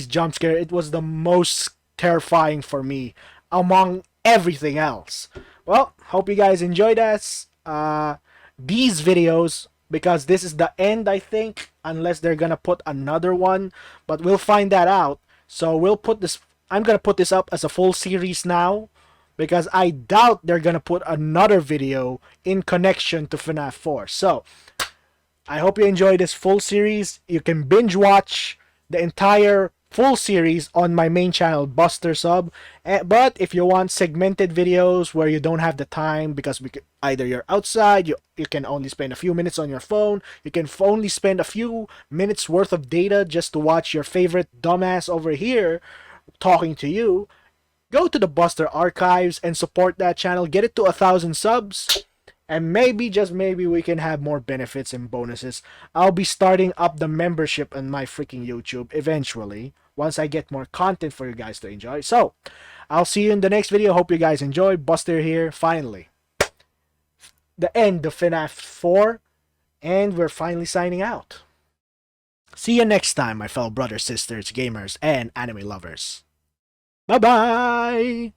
jump scare. It was the most terrifying for me among everything else. Well, hope you guys enjoyed these videos, because this is the end, I think, unless they're gonna put another one, but we'll find that out. So I'm gonna put this up as a full series now, because I doubt they're gonna put another video in connection to FNAF 4. So I hope you enjoyed this full series. You can binge watch the entire full series on my main channel, Buster Sub. But if you want segmented videos where you don't have the time, because either you're outside, you can only spend a few minutes on your phone, you can only spend a few minutes worth of data just to watch your favorite dumbass over here talking to you, go to the Buster archives and support that channel. Get it to 1,000 subs, and maybe, just maybe, we can have more benefits and bonuses. I'll be starting up the membership on my freaking YouTube eventually, once I get more content for you guys to enjoy. So, I'll see you in the next video. Hope you guys enjoy. Buster here, finally. The end of FNAF 4, and we're finally signing out. See you next time, my fellow brothers, sisters, gamers, and anime lovers. Bye-bye!